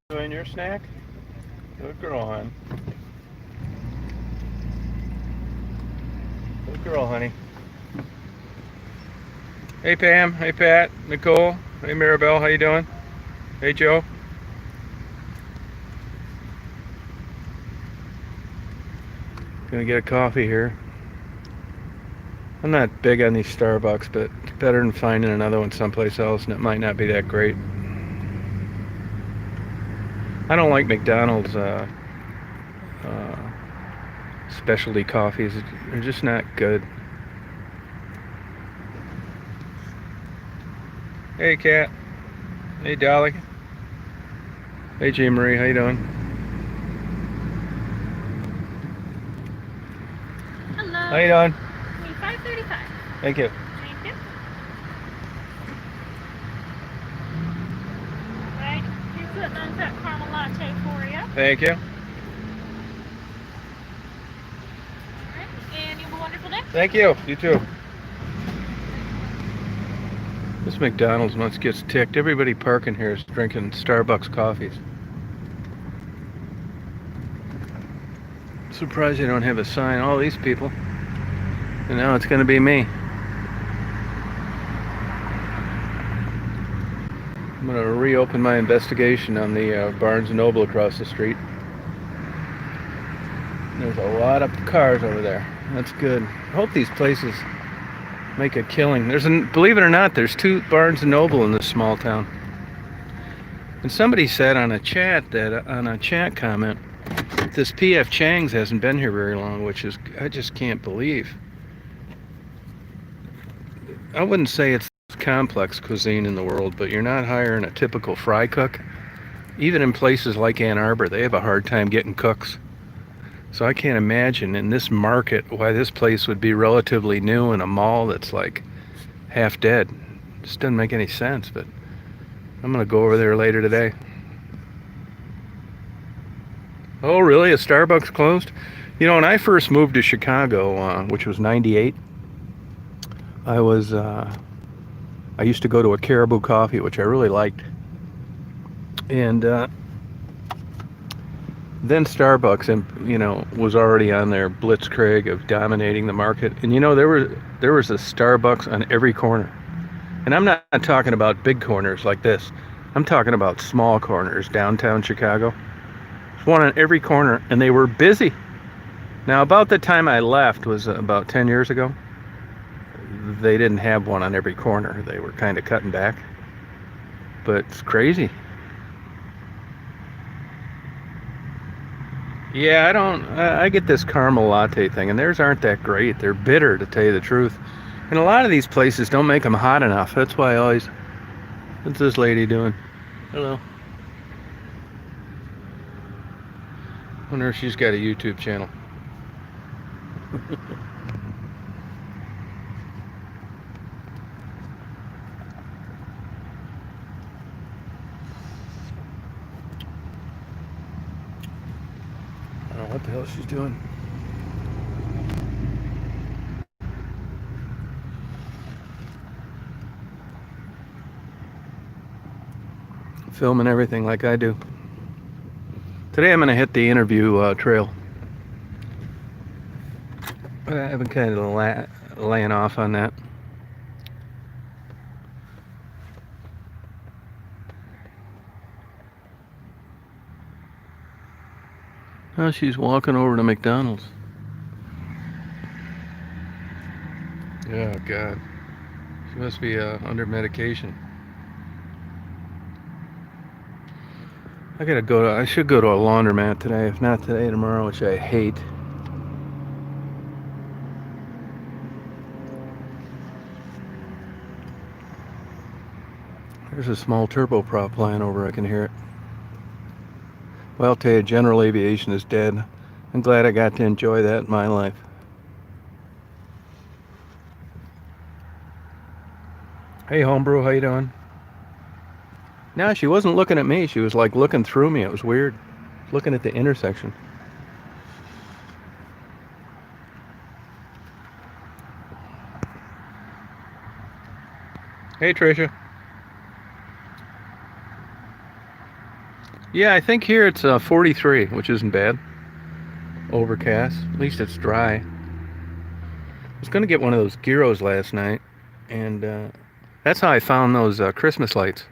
Enjoying your snack? Good girl, hon. Good girl, honey. Hey, Pam. Hey, Pat. Nicole. Hey, Maribel. How you doing? Hey, Joe. Gonna get a coffee here. I'm not big on these Starbucks, but it's better than finding another one someplace else, and it might not be that great. I don't like McDonald's uh, specialty coffees. They're just not good. Hey, Kat. Hey, Dolly. Hey, Jean Marie. How you doing? How you Hello. doing? 5:35. Thank you. Thank you. Right. Here's an uncut caramel latte for you. Thank you. All right. And you have a wonderful day. Thank you. You too. This McDonald's once gets ticked. Everybody parking here is drinking Starbucks coffees. Surprised they don't have a sign. All these people. And now it's going to be me. I'm going to reopen my investigation on the Barnes & Noble across the street. There's a lot of cars over there. That's good. I hope these places make a killing. Believe it or not, there's 2 Barnes & Noble in this small town. And somebody said on a chat comment, this P.F. Chang's hasn't been here very long, which is, I just can't believe. I wouldn't say it's complex cuisine in the world, but you're not hiring a typical fry cook. Even in places like Ann Arbor, they have a hard time getting cooks. So I can't imagine in this market why this place would be relatively new in a mall that's like half dead. It just doesn't make any sense, but I'm going to go over there later today. Oh, really? A Starbucks closed? You know, when I first moved to Chicago, which was 98, I used to go to a Caribou Coffee, which I really liked. And then Starbucks, and was already on their blitzkrieg of dominating the market. And there was a Starbucks on every corner. And I'm not talking about big corners like this. I'm talking about small corners downtown Chicago. There's one on every corner, and they were busy. Now, about the time I left was about 10 years ago. They didn't have one on every corner. They were kind of cutting back. But it's crazy. Yeah, I get this caramel latte thing, and theirs aren't that great. They're bitter, to tell you the truth. And a lot of these places don't make them hot enough. That's why I always... What's this lady doing? Hello. Wonder if she's got a YouTube channel. I don't know what the hell she's doing. Filming everything like I do. Today I'm going to hit the interview trail. I've been kind of laying off on that. Oh, she's walking over to McDonald's. Oh, God. She must be under medication. I should go to a laundromat today. If not today, tomorrow, which I hate. There's a small turboprop flying over. I can hear it. Well, I'll tell you, general aviation is dead. I'm glad I got to enjoy that in my life. Hey, homebrew, how you doing? No, she wasn't looking at me. She was like looking through me. It was weird. Looking at the intersection. Hey, Tricia. Yeah, I think here it's 43, which isn't bad. Overcast. At least it's dry. I was going to get one of those gyros last night, and that's how I found those Christmas lights.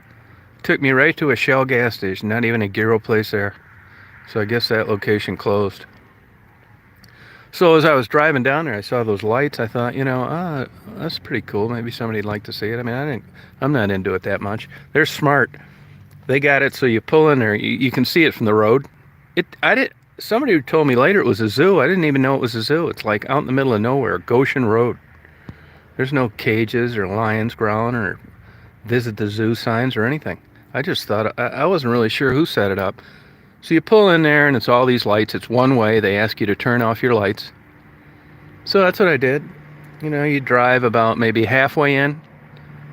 Took me right to a Shell gas station, not even a gyro place there. So I guess that location closed. So as I was driving down there, I saw those lights. I thought, that's pretty cool. Maybe somebody'd like to see it. I mean, I'm not into it that much. They're smart. They got it so you pull in there, you can see it from the road. I did. Somebody told me later it was a zoo. I didn't even know it was a zoo. It's like out in the middle of nowhere, Goshen Road. There's no cages or lions growling or visit the zoo signs or anything. I just thought I wasn't really sure who set it up. So you pull in there and it's all these lights. It's one way. They ask you to turn off your lights. So that's what I did. You drive about maybe halfway in,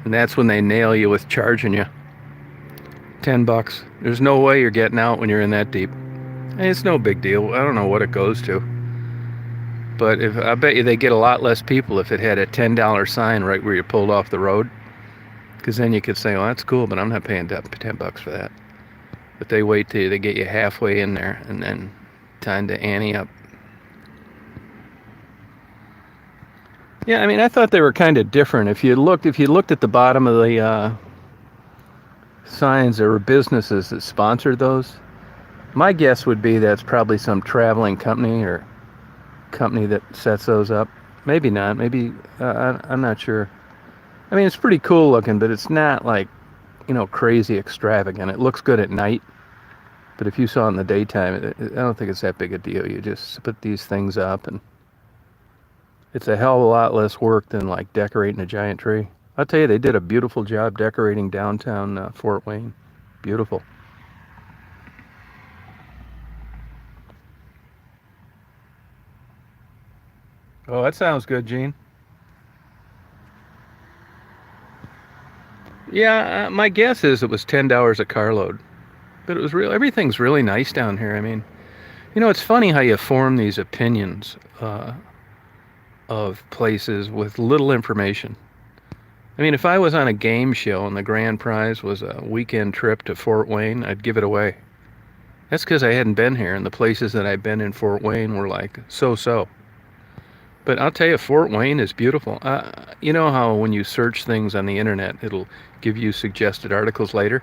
and that's when they nail you with charging you. $10. There's no way you're getting out when you're in that deep. And it's no big deal. I don't know what it goes to. But I bet you they get a lot less people if it had a $10 sign right where you pulled off the road. Because then you could say, well, that's cool, but I'm not paying $10 for that. But they wait till they get you halfway in there, and then time to ante up. Yeah, I mean, I thought they were kind of different. If you looked at the bottom of the signs, there were businesses that sponsored those. My guess would be that's probably some traveling company or company that sets those up. Maybe not. Maybe I'm not sure. I mean, it's pretty cool looking, but it's not like crazy extravagant. It looks good at night, but if you saw it in the daytime, I don't think it's that big a deal. You just put these things up, and it's a hell of a lot less work than like decorating a giant tree. I'll tell you, they did a beautiful job decorating downtown Fort Wayne. Beautiful. Oh, that sounds good, Gene. Yeah, my guess is it was $10 a carload, but it was real. Everything's really nice down here. I mean, it's funny how you form these opinions of places with little information. I mean, if I was on a game show and the grand prize was a weekend trip to Fort Wayne, I'd give it away. That's because I hadn't been here, and the places that I've been in Fort Wayne were like so-so. But I'll tell you, Fort Wayne is beautiful. You know how when you search things on the internet, it'll give you suggested articles later?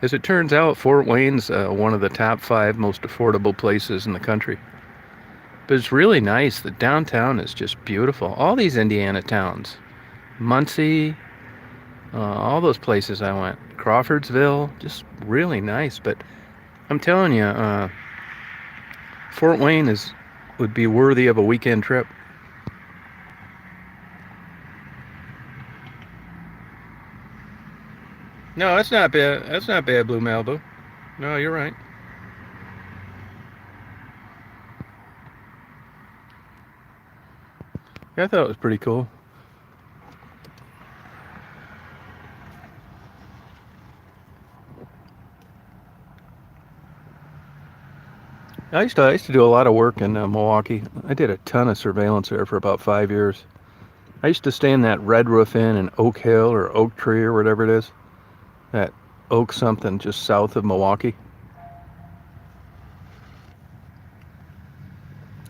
As it turns out, Fort Wayne's one of the top 5 most affordable places in the country. But it's really nice. The downtown is just beautiful. All these Indiana towns, Muncie, all those places I went, Crawfordsville, just really nice. But I'm telling you, Fort Wayne would be worthy of a weekend trip. No, that's not bad. That's not bad, Blue Malibu. No, you're right. Yeah, I thought it was pretty cool. I used to do a lot of work in Milwaukee. I did a ton of surveillance there for about 5 years. I used to stay in that Red Roof Inn in Oak Hill or Oak Tree or whatever it is. That Oak something just south of Milwaukee.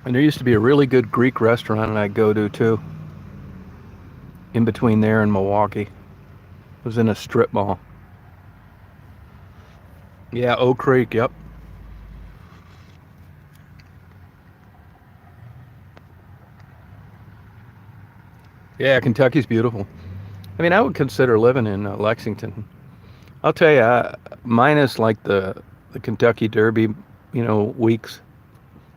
And there used to be a really good Greek restaurant I'd go to too. In between there and Milwaukee. It was in a strip mall. Yeah, Oak Creek, yep. Yeah, Kentucky's beautiful. I mean, I would consider living in Lexington. I'll tell you, minus like the Kentucky Derby, weeks.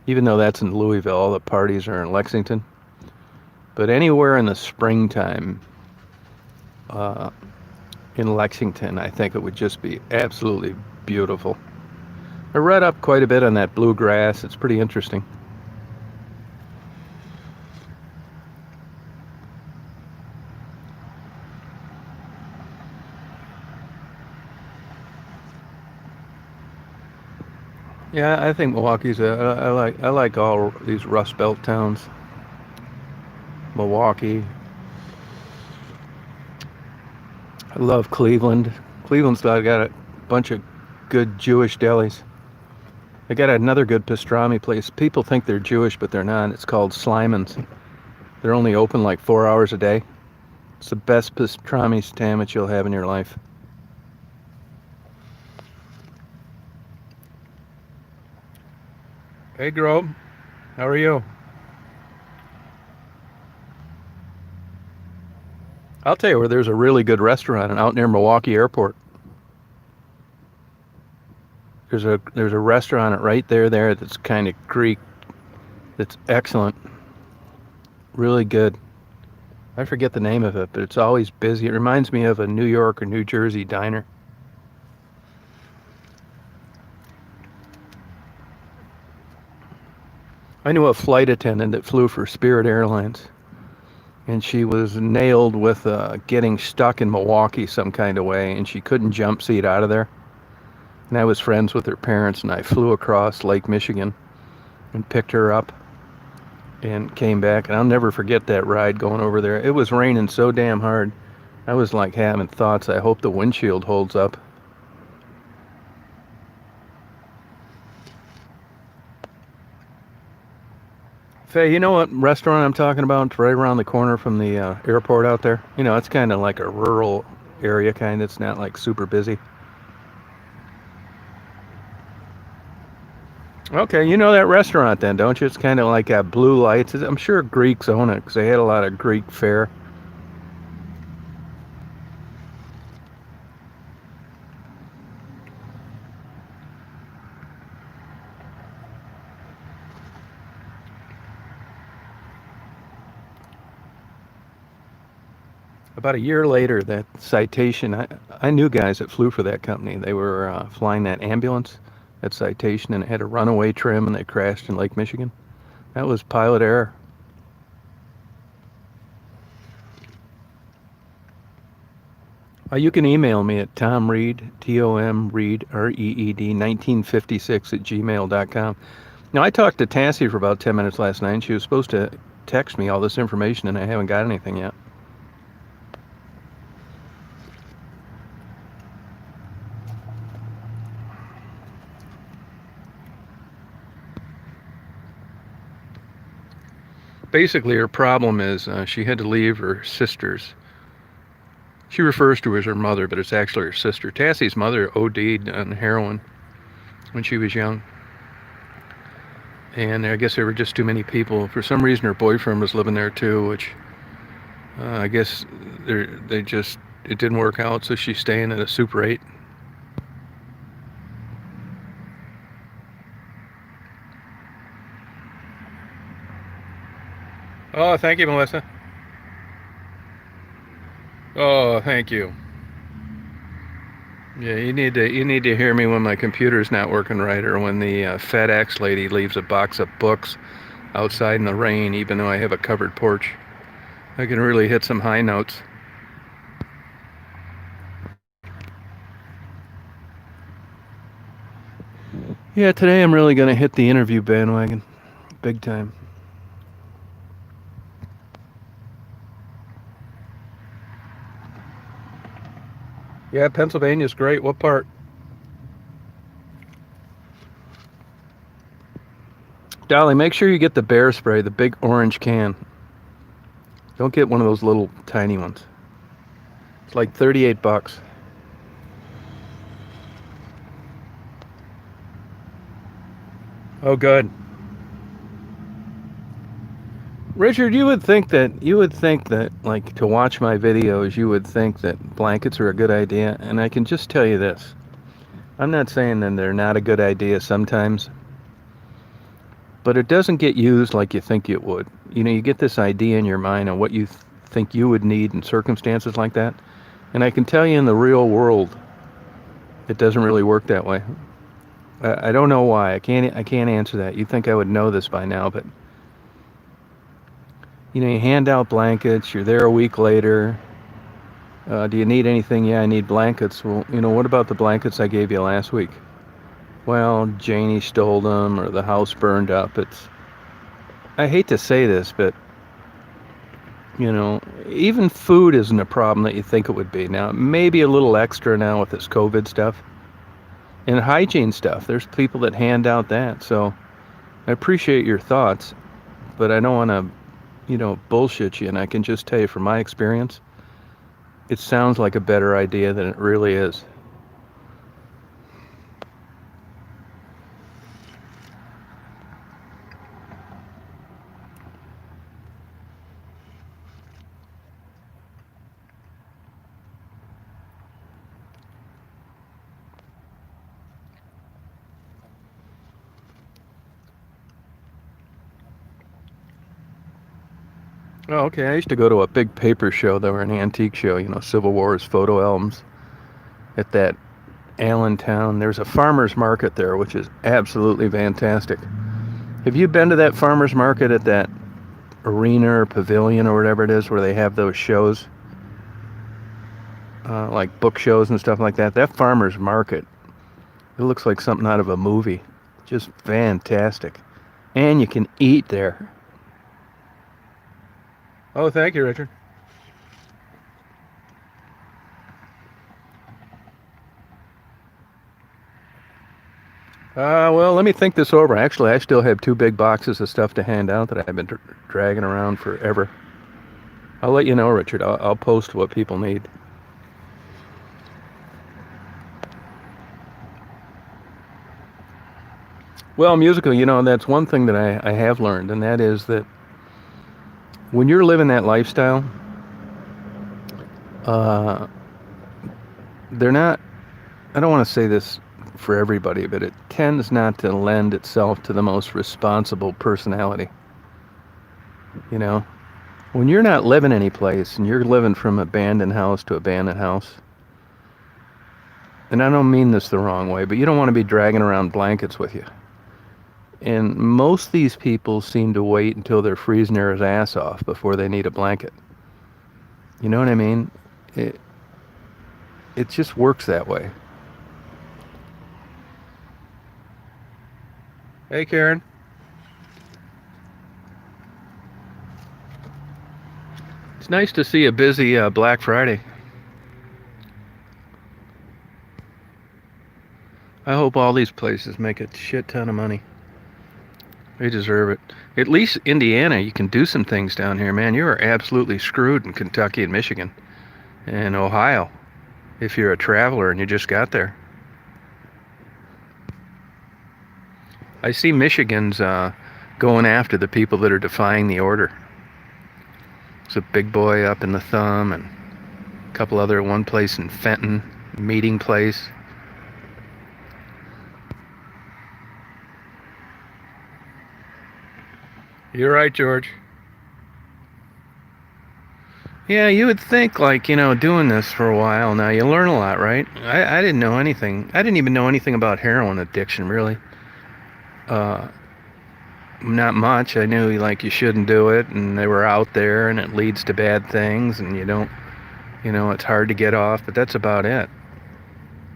Even though that's in Louisville, all the parties are in Lexington. But anywhere in the springtime in Lexington, I think it would just be absolutely beautiful. I read up quite a bit on that bluegrass. It's pretty interesting. Yeah, I think Milwaukee's. I like all these Rust Belt towns. Milwaukee. I love Cleveland. Cleveland's got a bunch of good Jewish delis. They got another good pastrami place. People think they're Jewish, but they're not. It's called Slyman's. They're only open like 4 hours a day. It's the best pastrami sandwich you'll have in your life. Hey, Grove. How are you? I'll tell you where there's a really good restaurant out near Milwaukee Airport. There's a restaurant right there that's kind of Greek. That's excellent. Really good. I forget the name of it, but it's always busy. It reminds me of a New York or New Jersey diner. I knew a flight attendant that flew for Spirit Airlines, and she was nailed with getting stuck in Milwaukee some kind of way, and she couldn't jump seat out of there. And I was friends with her parents, and I flew across Lake Michigan and picked her up and came back. And I'll never forget that ride going over there. It was raining so damn hard. I was like having thoughts, I hope the windshield holds up. Faye, you know what restaurant I'm talking about? It's right around the corner from the airport out there. You know, it's kind of like a rural area, kind of. It's not like super busy. Okay, you know that restaurant then, don't you? It's kind of like got blue lights. I'm sure Greeks own it because they had a lot of Greek fare. About a year later, that Citation, I knew guys that flew for that company. They were flying that ambulance at Citation, and it had a runaway trim, and they crashed in Lake Michigan. That was pilot error. You can email me at Tom Reed, Tom Reed, REED, 1956 at gmail.com. Now, I talked to Tassie for about 10 minutes last night, and she was supposed to text me all this information, and I haven't got anything yet. Basically, her problem is she had to leave her sister's. She refers to her as her mother, but it's actually her sister. Tassie's mother OD'd on heroin when she was young. And I guess there were just too many people. For some reason, her boyfriend was living there too, which I guess it didn't work out, so she's staying at a Super 8. Oh, thank you, Melissa. Oh, thank you. Yeah, you need to hear me when my computer's not working right, or when the FedEx lady leaves a box of books outside in the rain, even though I have a covered porch. I can really hit some high notes. Yeah, today I'm really gonna hit the interview bandwagon, big time. Yeah, Pennsylvania's great. What part? Dolly, make sure you get the bear spray, the big orange can. Don't get one of those little tiny ones. It's like 38 bucks. Oh, good. Richard, you would think that like to watch my videos, you would think that blankets are a good idea, and I can just tell you this. I'm not saying that they're not a good idea sometimes, but it doesn't get used like you think it would. You know, you get this idea in your mind of what you think you would need in circumstances like that, and I can tell you in the real world, it doesn't really work that way. I don't know why. I can't answer that. You'd think I would know this by now, but you know, you hand out blankets, you're there a week later. Do you need anything? Yeah, I need blankets. Well, you know, what about the blankets I gave you last week? Well, Janie stole them, or the house burned up. I hate to say this, but, you know, even food isn't a problem that you think it would be. Now, maybe a little extra now with this COVID stuff. And hygiene stuff. There's people that hand out that. So I appreciate your thoughts, but I don't want to, bullshit you. And I can just tell you from my experience, it sounds like a better idea than it really is. Oh, okay. I used to go to a big paper show. They were an antique show, Civil War's photo albums at that Allentown. There's a farmer's market there, which is absolutely fantastic. Have you been to that farmer's market at that arena or pavilion or whatever it is where they have those shows? Like book shows and stuff like that. That farmer's market, it looks like something out of a movie. Just fantastic. And you can eat there. Oh, thank you, Richard. Well, let me think this over. Actually, I still have 2 big boxes of stuff to hand out that I've been dragging around forever. I'll let you know, Richard. I'll post what people need. Well, musically, that's one thing that I have learned, and that is that when you're living that lifestyle, they're not, I don't want to say this for everybody, but it tends not to lend itself to the most responsible personality. When you're not living any place and you're living from abandoned house to abandoned house, and I don't mean this the wrong way, but you don't want to be dragging around blankets with you. And most of these people seem to wait until they're freezing their ass off before they need a blanket. You know what I mean? It just works that way. Hey, Karen. It's nice to see a busy Black Friday. I hope all these places make a shit ton of money. They deserve it. At least Indiana, you can do some things down here, man. You are absolutely screwed in Kentucky and Michigan and Ohio if you're a traveler and you just got there. I see Michigan's going after the people that are defying the order. There's a big boy up in the Thumb and a couple other, one place in Fenton, meeting place. You're right, George. Yeah, you would think, doing this for a while now, you learn a lot, right? I didn't know anything. I didn't even know anything about heroin addiction, really. Not much. I knew, you shouldn't do it, and they were out there, and it leads to bad things, and you don't, it's hard to get off, but that's about it.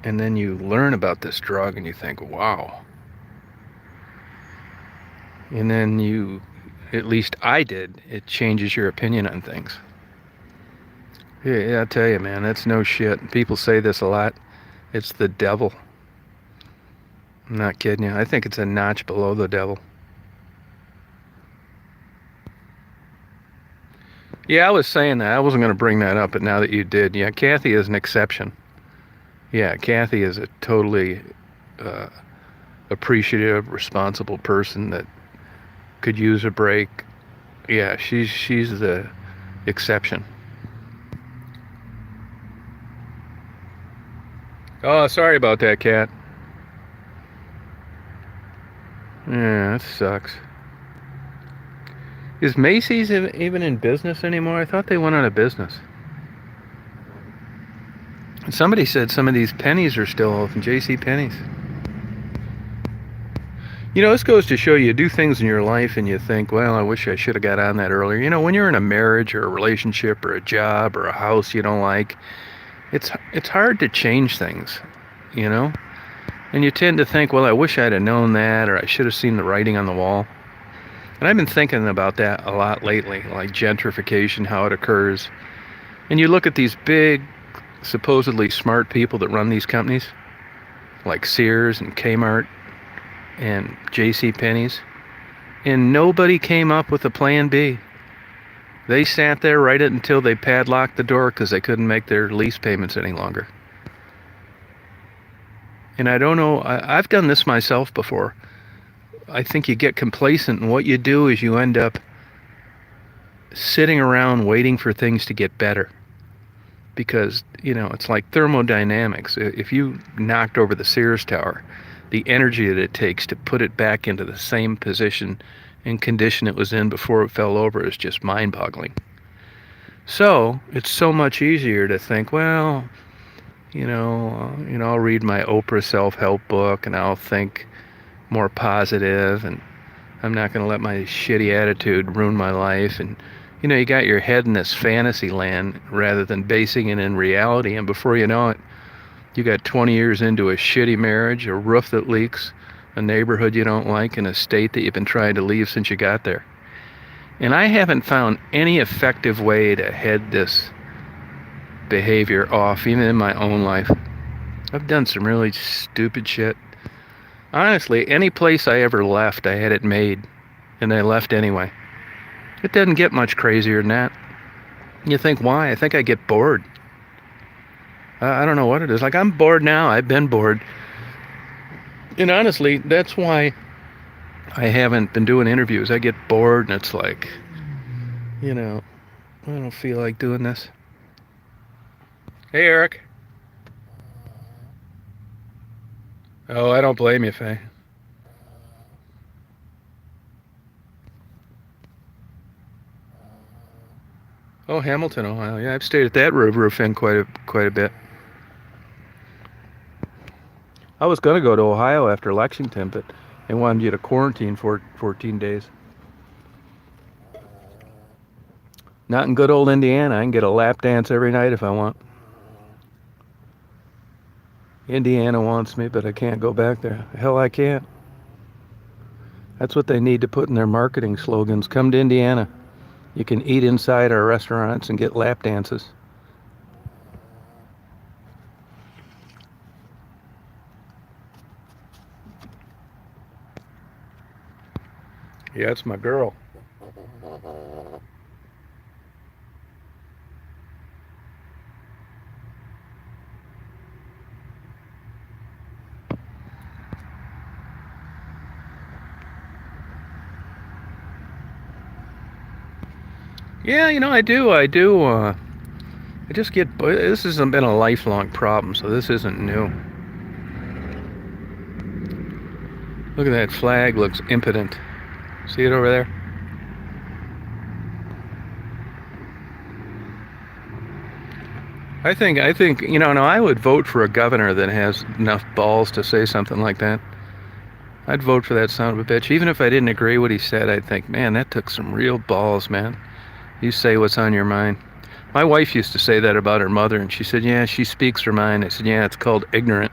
And then you learn about this drug, and you think, wow. And then at least I did, it changes your opinion on things. Yeah, I tell you, man, that's no shit. People say this a lot. It's the devil. I'm not kidding you. I think it's a notch below the devil. Yeah, I was saying that. I wasn't going to bring that up, but now that you did, yeah, Kathy is an exception. Yeah, Kathy is a totally appreciative, responsible person that could use a break. Yeah, she's the exception. Oh, sorry about that, Kat. Yeah, that sucks. Is Macy's even in business anymore? I thought they went out of business. Somebody said some of these Pennies are still open, J.C. Penney's. This goes to show you do things in your life and you think, well, I wish I should have got on that earlier. When you're in a marriage or a relationship or a job or a house you don't like, it's hard to change things, And you tend to think, well, I wish I'd have known that, or I should have seen the writing on the wall. And I've been thinking about that a lot lately, like gentrification, how it occurs. And you look at these big, supposedly smart people that run these companies, like Sears and Kmart and J.C. Penney's, and nobody came up with a plan B. They sat there right until they padlocked the door because they couldn't make their lease payments any longer. And I don't know, I've done this myself before. I think you get complacent, and what you do is you end up sitting around waiting for things to get better. Because, it's like thermodynamics. If you knocked over the Sears Tower, the energy that it takes to put it back into the same position and condition it was in before it fell over is just mind-boggling. So it's so much easier to think, well, I'll read my Oprah self-help book and I'll think more positive, and I'm not going to let my shitty attitude ruin my life. And you got your head in this fantasy land rather than basing it in reality, and before you know it, you got 20 years into a shitty marriage, a roof that leaks, a neighborhood you don't like, and a state that you've been trying to leave since you got there. And I haven't found any effective way to head this behavior off, even in my own life. I've done some really stupid shit. Honestly, any place I ever left, I had it made, and I left anyway. It doesn't get much crazier than that. You think, why? I think I get bored. I don't know what it is. Like, I'm bored now. I've been bored. And honestly, that's why I haven't been doing interviews. I get bored, and it's like, I don't feel like doing this. Hey, Eric. Oh, I don't blame you, Faye. Oh, Hamilton, Ohio. Yeah, I've stayed at that roof inn quite a bit. I was going to go to Ohio after Lexington, but they wanted you to quarantine for 14 days. Not in good old Indiana. I can get a lap dance every night if I want. Indiana wants me, but I can't go back there. Hell, I can't. That's what they need to put in their marketing slogans. Come to Indiana. You can eat inside our restaurants and get lap dances. Yeah, it's my girl. Yeah, I do. I just get, this hasn't been a lifelong problem, so this isn't new. Look at that flag, looks impotent. See it over there? I think, now I would vote for a governor that has enough balls to say something like that. I'd vote for that son of a bitch. Even if I didn't agree what he said, I'd think, man, that took some real balls, man. You say what's on your mind. My wife used to say that about her mother, and she said, yeah, she speaks her mind. I said, yeah, it's called ignorant.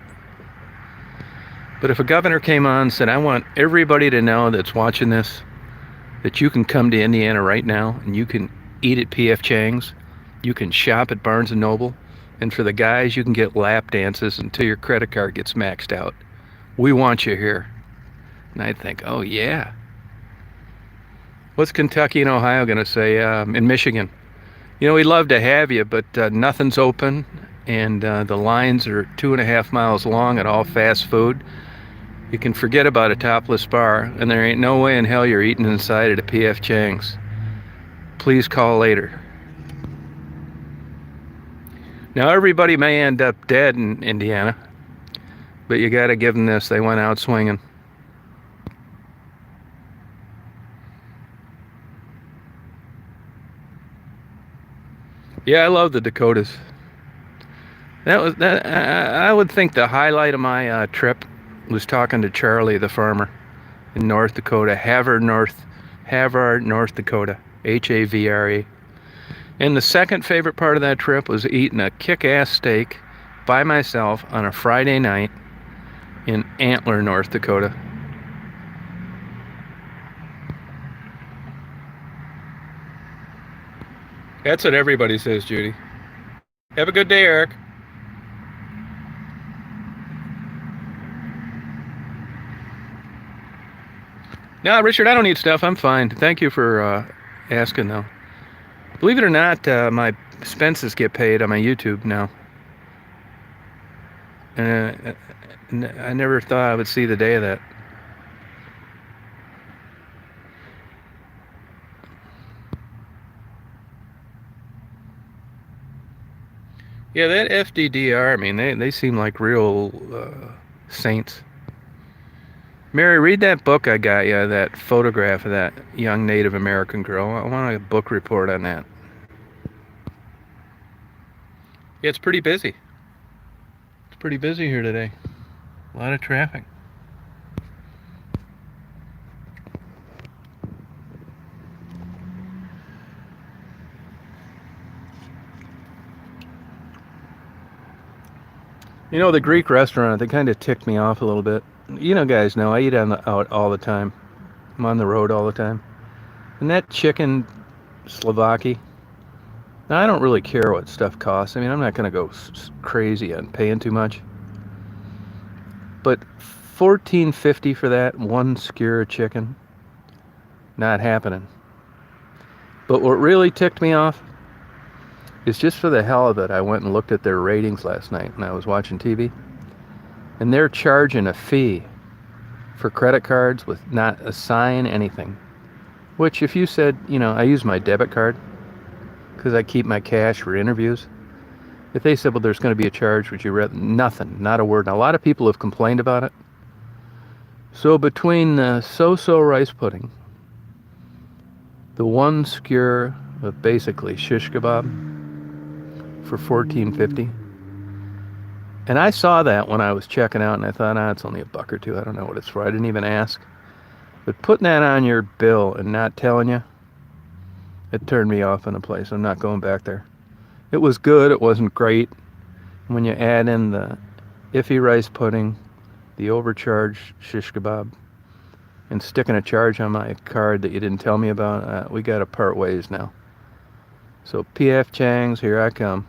But if a governor came on and said, I want everybody to know that's watching this, that you can come to Indiana right now, and you can eat at P.F. Chang's, you can shop at Barnes & Noble, and for the guys, you can get lap dances until your credit card gets maxed out. We want you here. And I'd think, oh, yeah. What's Kentucky and Ohio going to say in Michigan? We'd love to have you, but nothing's open, and the lines are 2.5 miles long at all fast food. You can forget about a topless bar, and there ain't no way in hell you're eating inside at a P.F. Chang's. Please call later. Now, everybody may end up dead in Indiana, but you got to give them this. They went out swinging. Yeah, I love the Dakotas. I would think the highlight of my trip was talking to Charlie, the farmer in North Dakota, Havre, North Dakota, Havre. And the second favorite part of that trip was eating a kick-ass steak by myself on a Friday night in Antler, North Dakota. That's what everybody says, Judy. Have a good day, Eric. No, Richard, I don't need stuff. I'm fine. Thank you for asking, though. Believe it or not, my expenses get paid on my YouTube now. And I never thought I would see the day of that. Yeah, that FDDR, I mean, they seem like real saints. Mary, read that book I got you, that photograph of that young Native American girl. I want a book report on that. Yeah, it's pretty busy. It's pretty busy here today. A lot of traffic. You know, the Greek restaurant, they kind of ticked me off a little bit. You know, guys know I eat out all the time. I'm on the road all the time. And that chicken Slovaki, now I don't really care what stuff costs. I mean, I'm not going to go crazy on paying too much. But $14.50 for that one skewer of chicken, not happening. But what really ticked me off is just for the hell of it, I went and looked at their ratings last night when I was watching TV. And they're charging a fee for credit cards with not a sign, anything. Which, if you said, you know, I use my debit card because I keep my cash for interviews. If they said, well, there's going to be a charge, would you rather? Nothing, not a word. Now, a lot of people have complained about it. So between the so-so rice pudding, the one skewer of basically shish kebab for $14.50, and I saw that when I was checking out, and I thought, it's only $1 or $2. I don't know what it's for. I didn't even ask. But putting that on your bill and not telling you, it turned me off in a place. I'm not going back there. It was good. It wasn't great. When you add in the iffy rice pudding, the overcharged shish kebab, and sticking a charge on my card that you didn't tell me about, we got to part ways now. So P.F. Chang's, here I come.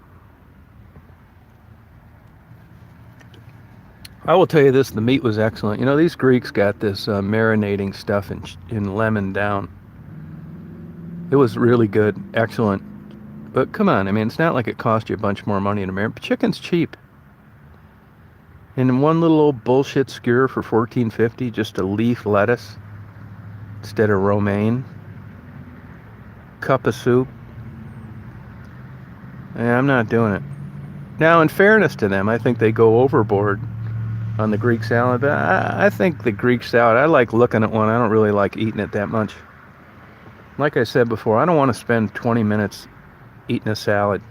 I will tell you this, the meat was excellent. You know, these Greeks got this marinating stuff in lemon down. It was really good, excellent. But come on, I mean, it's not like it cost you a bunch more money in America. Chicken's cheap. And one little old bullshit skewer for $14.50, just a leaf lettuce instead of romaine. Cup of soup. Yeah, I'm not doing it. Now, in fairness to them, I think they go overboard on the Greek salad, but I think the Greek salad, I like looking at one. I don't really like eating it that much. Like I said before, I don't want to spend 20 minutes eating a salad.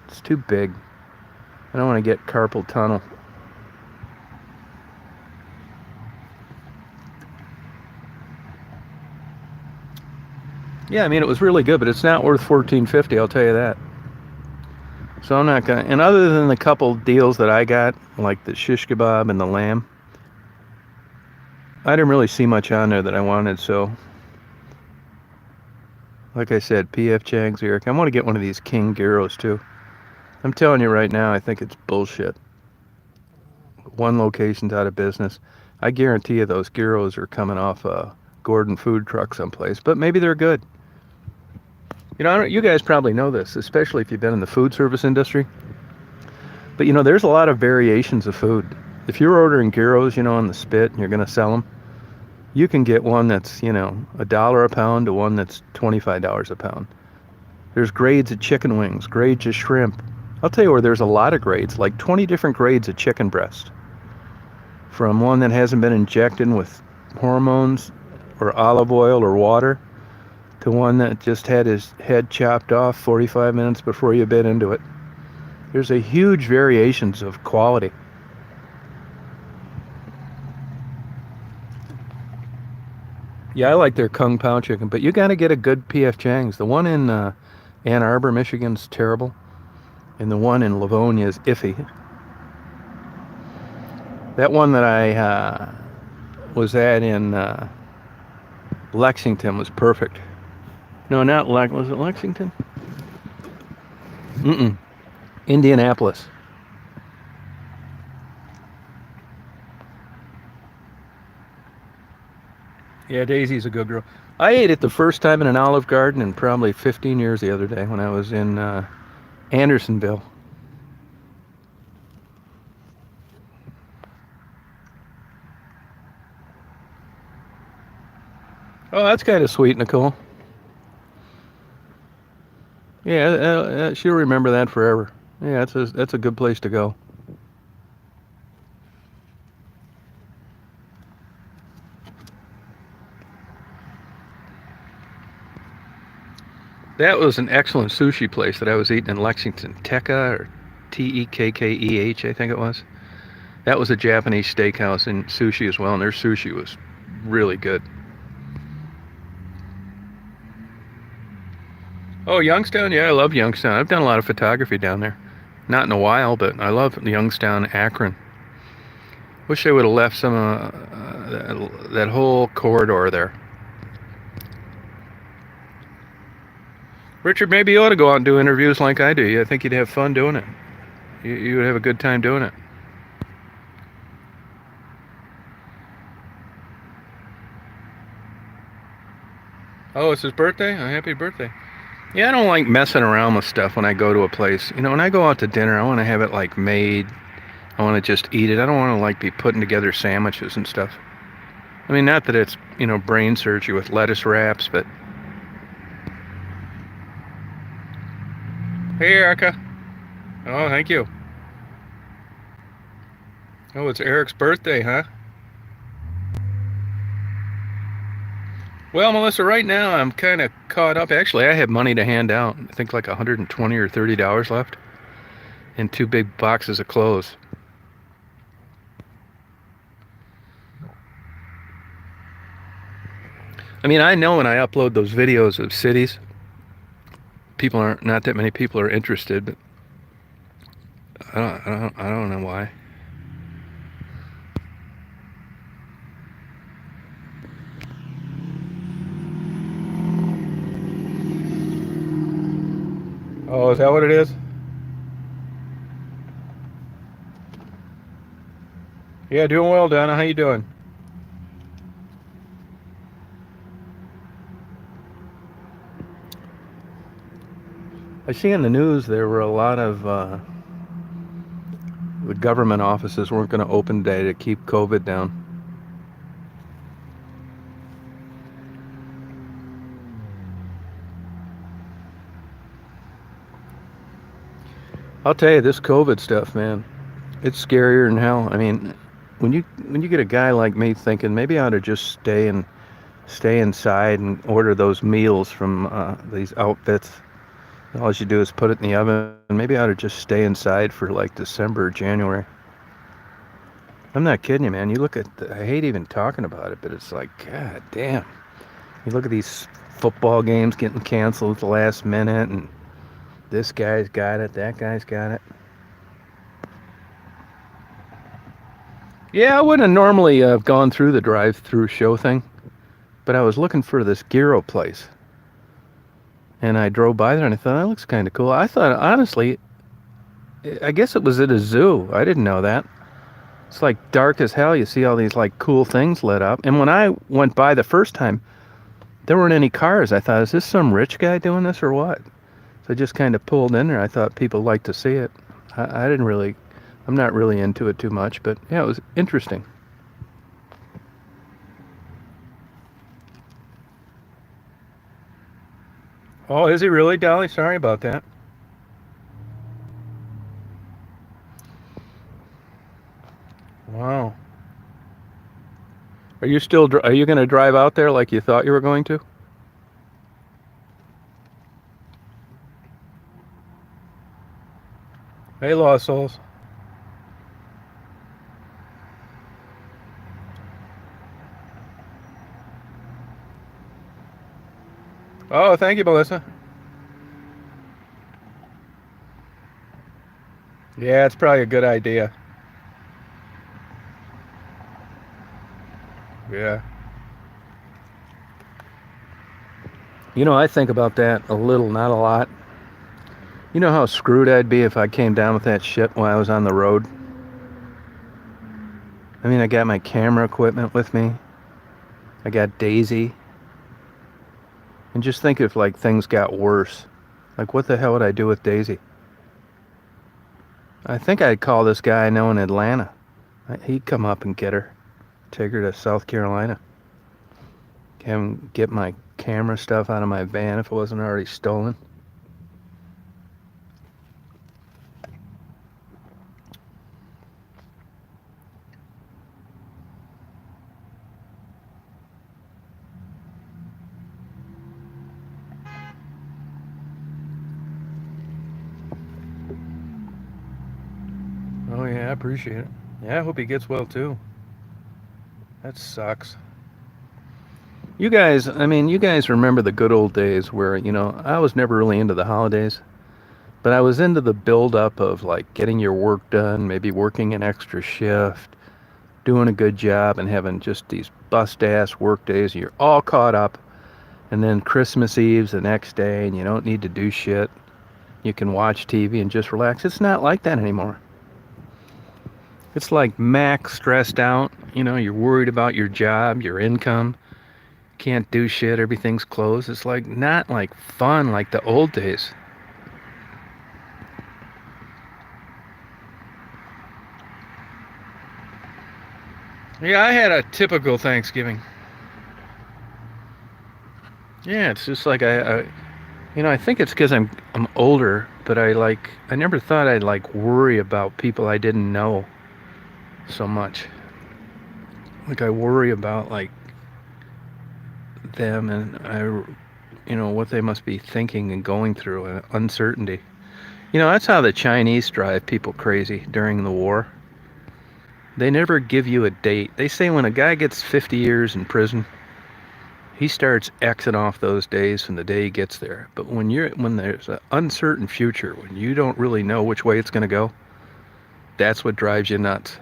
It's too big. I don't want to get carpal tunnel. Yeah, I mean, it was really good, but it's not worth $14.50, I'll tell you that. So I'm not gonna, and other than the couple deals that I got, like the shish kebab and the lamb, I didn't really see much on there that I wanted, so like I said, P.F. Chang's, Eric, I want to get one of these King gyros too. I'm telling you right now, I think it's bullshit. One location's out of business. I guarantee you those gyros are coming off a Gordon food truck someplace, but maybe they're good. You know, you guys probably know this, especially if you've been in the food service industry. But, you know, there's a lot of variations of food. If you're ordering gyros, you know, on the spit, and you're going to sell them, you can get one that's, you know, $1 a pound to one that's $25 a pound. There's grades of chicken wings, grades of shrimp. I'll tell you where there's a lot of grades, like 20 different grades of chicken breast. From one that hasn't been injected with hormones or olive oil or water, to one that just had his head chopped off 45 minutes before you bit into it. There's a huge variations of quality. Yeah, I like their Kung Pao chicken, but you got to get a good P.F. Chang's. The one in Ann Arbor, Michigan's terrible, and the one in Livonia is iffy. That one that I was at in Lexington was perfect. No, not was it Lexington? Indianapolis. Yeah, Daisy's a good girl. I ate it the first time in an Olive Garden in probably 15 years the other day when I was in Andersonville. Oh, that's kind of sweet, Nicole. Yeah, she'll remember that forever. Yeah, that's a good place to go. That was an excellent sushi place that I was eating in Lexington, Tekka or Tekkeh, I think it was. That was a Japanese steakhouse and sushi as well, and their sushi was really good. Oh, Youngstown? Yeah, I love Youngstown. I've done a lot of photography down there. Not in a while, but I love Youngstown, Akron. Wish they would have left some that whole corridor there. Richard, maybe you ought to go out and do interviews like I do. I think you'd have fun doing it. You would have a good time doing it. Oh, it's his birthday? Oh, happy birthday. Yeah, I don't like messing around with stuff when I go to a place. You know, when I go out to dinner, I want to have it like made. I want to just eat it. I don't want to like be putting together sandwiches and stuff. I mean, not that it's, brain surgery with lettuce wraps, but... Hey, Erica. Oh, thank you. Oh, it's Eric's birthday, huh? Well, Melissa, right now I'm kind of caught up. Actually, I have money to hand out. I think like $120 or $30 left. And 2 big boxes of clothes. I mean, I know when I upload those videos of cities, not that many people are interested, but I don't know why. Oh, is that what it is? Yeah, doing well, Donna. How you doing? I see in the news there were a lot of the government offices weren't going to open today to keep COVID down. I'll tell you, this COVID stuff, man, it's scarier than hell. I mean, when you get a guy like me thinking maybe I ought to just stay inside and order those meals from these outfits. All you do is put it in the oven. Maybe I ought to just stay inside for like December or January. I'm not kidding you, man. You look at, I hate even talking about it, but it's like, God damn. You look at these football games getting canceled at the last minute, and this guy's got it, that guy's got it. Yeah, I wouldn't have normally gone through the drive-through show thing, but I was looking for this gyro place. And I drove by there and I thought, that looks kind of cool. I thought, honestly, I guess it was at a zoo. I didn't know that. It's like dark as hell. You see all these like cool things lit up. And when I went by the first time, there weren't any cars. I thought, is this some rich guy doing this or what? So I just kind of pulled in there. I thought people liked to see it. I'm not really into it too much, but yeah, it was interesting. Oh, is he really, Dolly? Sorry about that. Wow. Are you going to drive out there like you thought you were going to? Hey, Lost Souls. Oh, thank you, Melissa. Yeah, it's probably a good idea. Yeah. I think about that a little, not a lot. You know how screwed I'd be if I came down with that shit while I was on the road? I mean, I got my camera equipment with me. I got Daisy. And just think if like things got worse. Like what the hell would I do with Daisy? I think I'd call this guy I know in Atlanta. He'd come up and get her, take her to South Carolina, have him get my camera stuff out of my van if it wasn't already stolen. Oh yeah, I appreciate it. Yeah, I hope he gets well too. That sucks. You guys, I mean, you guys remember the good old days where, I was never really into the holidays, but I was into the build up of like getting your work done, maybe working an extra shift, doing a good job, and having just these bust ass work days. You're all caught up, and then Christmas Eve's the next day, and you don't need to do shit. You can watch TV and just relax. It's not like that anymore. It's like max stressed out. You're worried about your job, your income. Can't do shit. Everything's closed. It's like not like fun like the old days. Yeah, I had a typical Thanksgiving. Yeah, it's just like I think it's because I'm older, but I never thought I'd like worry about people I didn't know so much. Like I worry about like them and what they must be thinking and going through and uncertainty. That's how the Chinese drive people crazy during the war. They never give you a date. They say when a guy gets 50 years in prison, he starts Xing off those days from the day he gets there. But when there's an uncertain future, when you don't really know which way it's going to go, that's what drives you nuts.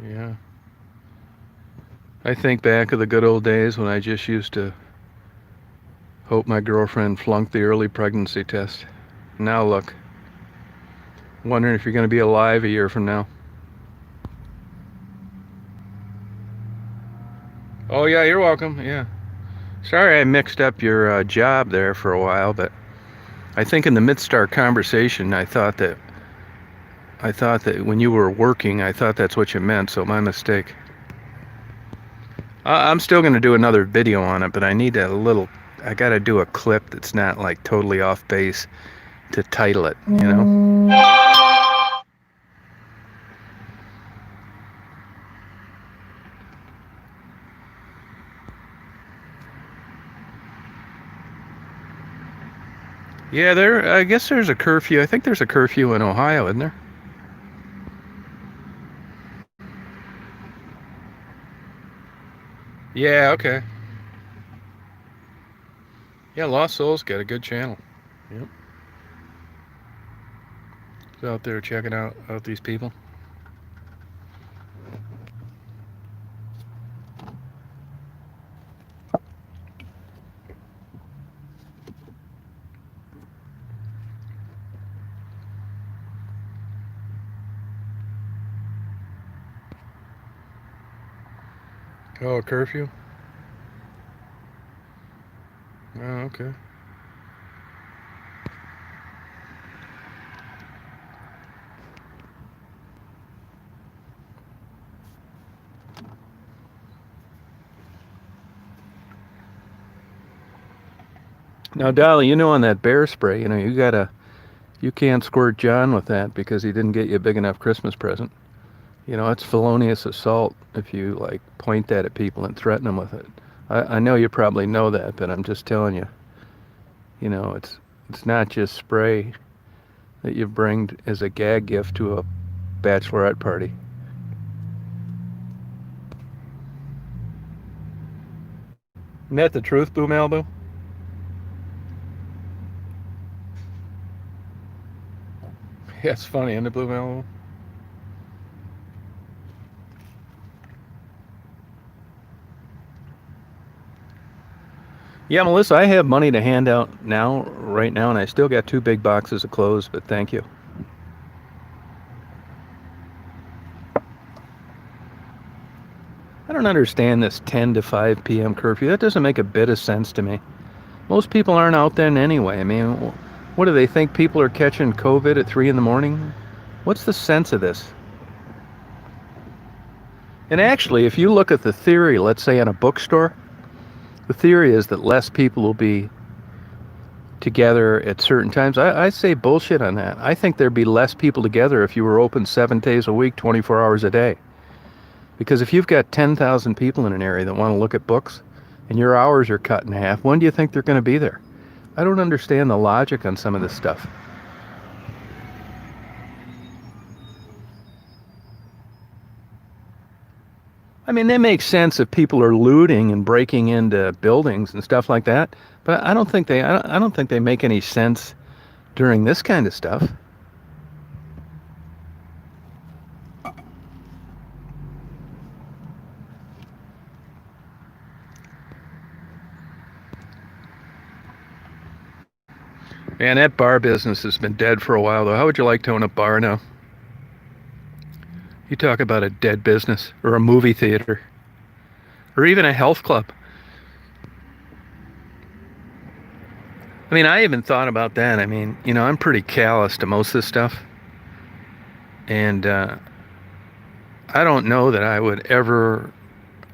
Yeah. I think back of the good old days when I just used to hope my girlfriend flunked the early pregnancy test. Now look, wondering if you're going to be alive a year from now. Oh yeah, you're welcome. Yeah. Sorry I mixed up your job there for a while, but I think in the midst of our conversation, I thought that when you were working, I thought that's what you meant, so my mistake. I'm still going to do another video on it, but I got to do a clip that's not like totally off base to title it. Yeah, I guess there's a curfew. I think there's a curfew in Ohio, isn't there? Yeah, okay. Yeah, Lost Souls got a good channel. Yep. It's out there checking out these people. Oh, a curfew? Oh, okay. Now, Dolly, on that bear spray, you can't squirt John with that because he didn't get you a big enough Christmas present. It's felonious assault if you like point that at people and threaten them with it. I know you probably know that, but I'm just telling you. It's not just spray that you bring as a gag gift to a bachelorette party. Isn't that the truth, Boo Malibu? Yeah, it's funny, isn't it, Blue Malibu? Yeah, Melissa, I have money to hand out now, right now, and I still got two big boxes of clothes, but thank you. I don't understand this 10 to 5 p.m. curfew. That doesn't make a bit of sense to me. Most people aren't out then anyway. I mean, what do they think people are catching COVID at 3 in the morning? What's the sense of this? And actually, if you look at the theory, let's say in a bookstore, the theory is that less people will be together at certain times. I say bullshit on that. I think there'd be less people together if you were open 7 days a week, 24 hours a day. Because if you've got 10,000 people in an area that want to look at books and your hours are cut in half, when do you think they're going to be there? I don't understand the logic on some of this stuff. I mean, that makes sense if people are looting and breaking into buildings and stuff like that, but I don't think they make any sense during this kind of stuff. Man, that bar business has been dead for a while, though. How would you like to own a bar now? You talk about a dead business, or a movie theater, or even a health club. I mean, I even thought about that. I mean, I'm pretty callous to most of this stuff. And I don't know that I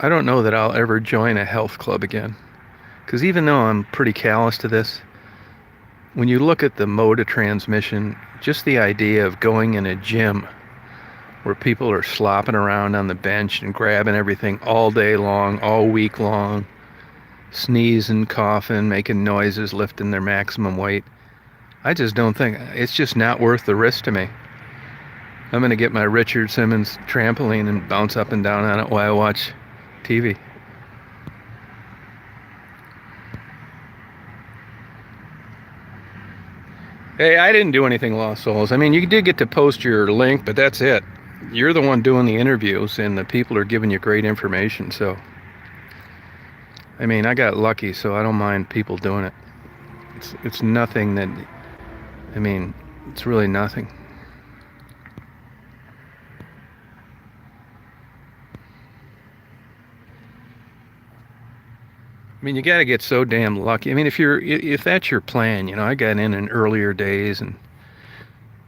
don't know that I'll ever join a health club again. Because even though I'm pretty callous to this, when you look at the mode of transmission, just the idea of going in a gym where people are slopping around on the bench and grabbing everything all day long, all week long, sneezing, coughing, making noises, lifting their maximum weight, I just don't think it's just not worth the risk to me. I'm going to get my Richard Simmons trampoline and bounce up and down on it while I watch TV. Hey, I didn't do anything, Lost Souls. I mean, you did get to post your link, but that's it. You're the one doing the interviews, and the people are giving you great information. So, I mean, I got lucky, so I don't mind people doing it. It's nothing that, I mean, it's really nothing. I mean, you got to get so damn lucky. I mean, if that's your plan, I got in earlier days, and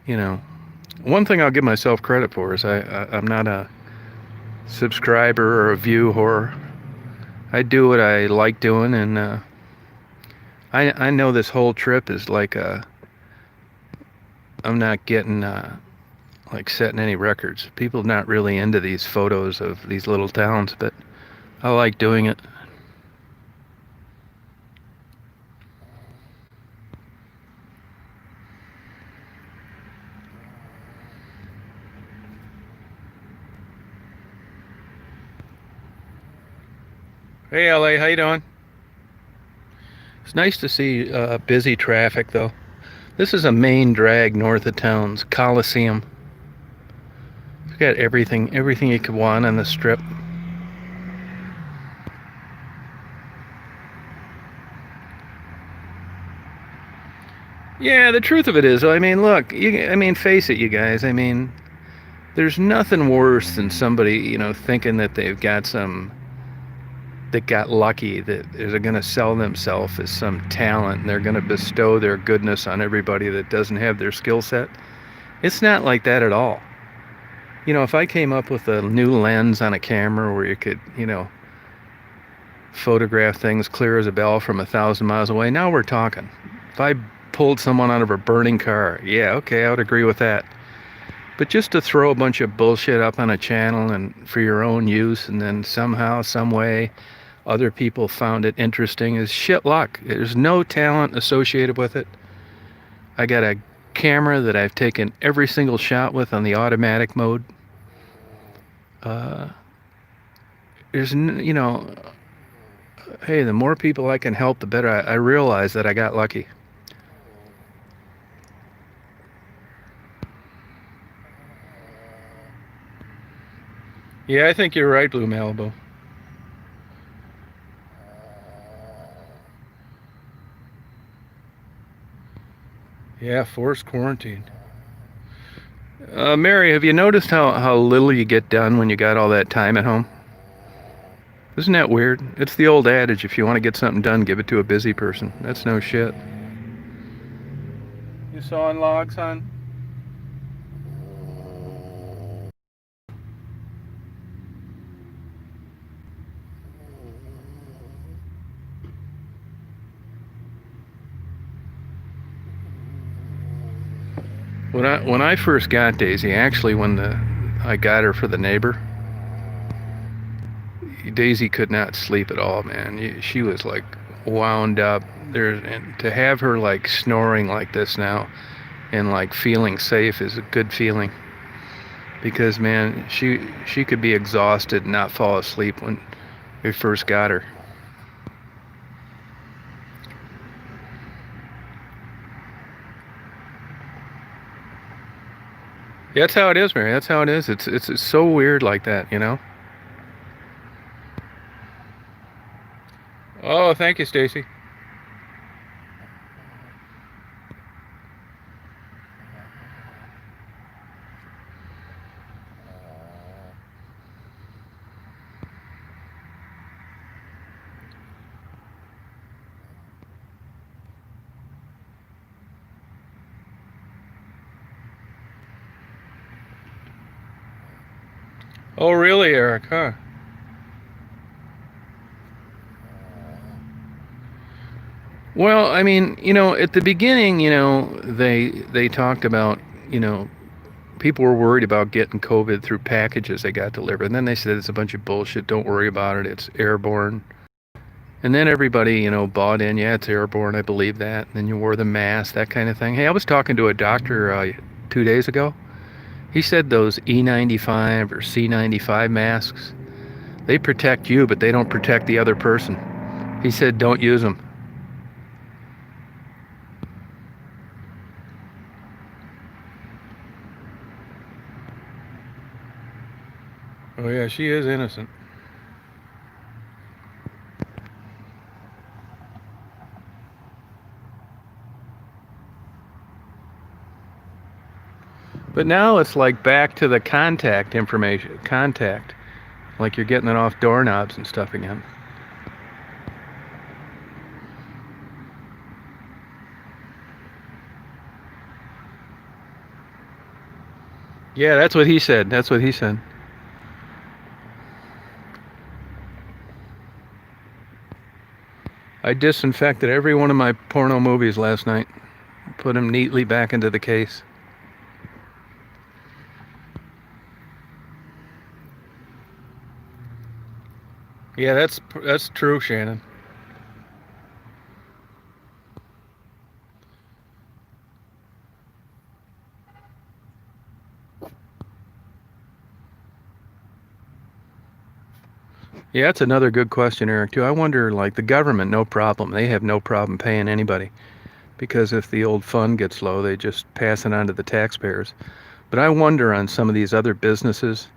you know, one thing I'll give myself credit for is I'm not a subscriber or a view whore. I do what I like doing, and I know this whole trip is like I'm not getting like setting any records. People are not really into these photos of these little towns, but I like doing it. Hey, LA, how you doing? It's nice to see busy traffic, though. This is a main drag north of town's Coliseum. It's got everything you could want on the strip. Yeah, the truth of it is, I mean, look, I mean, face it, you guys. I mean, there's nothing worse than somebody, thinking that that got lucky, that they're going to sell themselves as some talent, and they're going to bestow their goodness on everybody that doesn't have their skill set. It's not like that at all. If I came up with a new lens on a camera where you could, photograph things clear as a bell from 1,000 miles away, now we're talking. If I pulled someone out of a burning car, yeah, okay, I would agree with that. But just to throw a bunch of bullshit up on a channel and for your own use, and then somehow, some way, other people found it interesting, is shit luck. There's no talent associated with it. I got a camera that I've taken every single shot with on the automatic mode. Uh, hey, the more people I can help, the better. I realize that I got lucky. Yeah, I think you're right, Blue Malibu. Yeah, forced quarantine. Mary, have you noticed how little you get done when you got all that time at home? Isn't that weird? It's the old adage, if you want to get something done, give it to a busy person. That's no shit. You sawing logs, hon? When I first got Daisy, actually when I got her for the neighbor, Daisy could not sleep at all, man. She was like wound up. And to have her like snoring like this now and like feeling safe is a good feeling because man, she could be exhausted and not fall asleep when we first got her. That's how it is, Mary. That's how it is. It's so weird like that, you know. Oh, thank you, Stacy. Oh, really, Eric? Huh? Well, I mean, at the beginning, they talked about, you know, people were worried about getting COVID through packages they got delivered. And then they said it's a bunch of bullshit. Don't worry about it. It's airborne. And then everybody, bought in. Yeah, it's airborne. I believe that. And then you wore the mask, that kind of thing. Hey, I was talking to a doctor 2 days ago. He said those E95 or C95 masks, they protect you, but they don't protect the other person. He said don't use them. Oh, yeah, she is innocent. But now it's like back to the contact information. Contact. Like you're getting it off doorknobs and stuff again. Yeah, that's what he said. That's what he said. I disinfected every one of my porno movies last night. Put them neatly back into the case. Yeah, that's true, Shannon. Yeah, that's another good question, Eric, too. I wonder, like, the government, no problem. They have no problem paying anybody. Because if the old fund gets low, they just pass it on to the taxpayers. But I wonder on some of these other businesses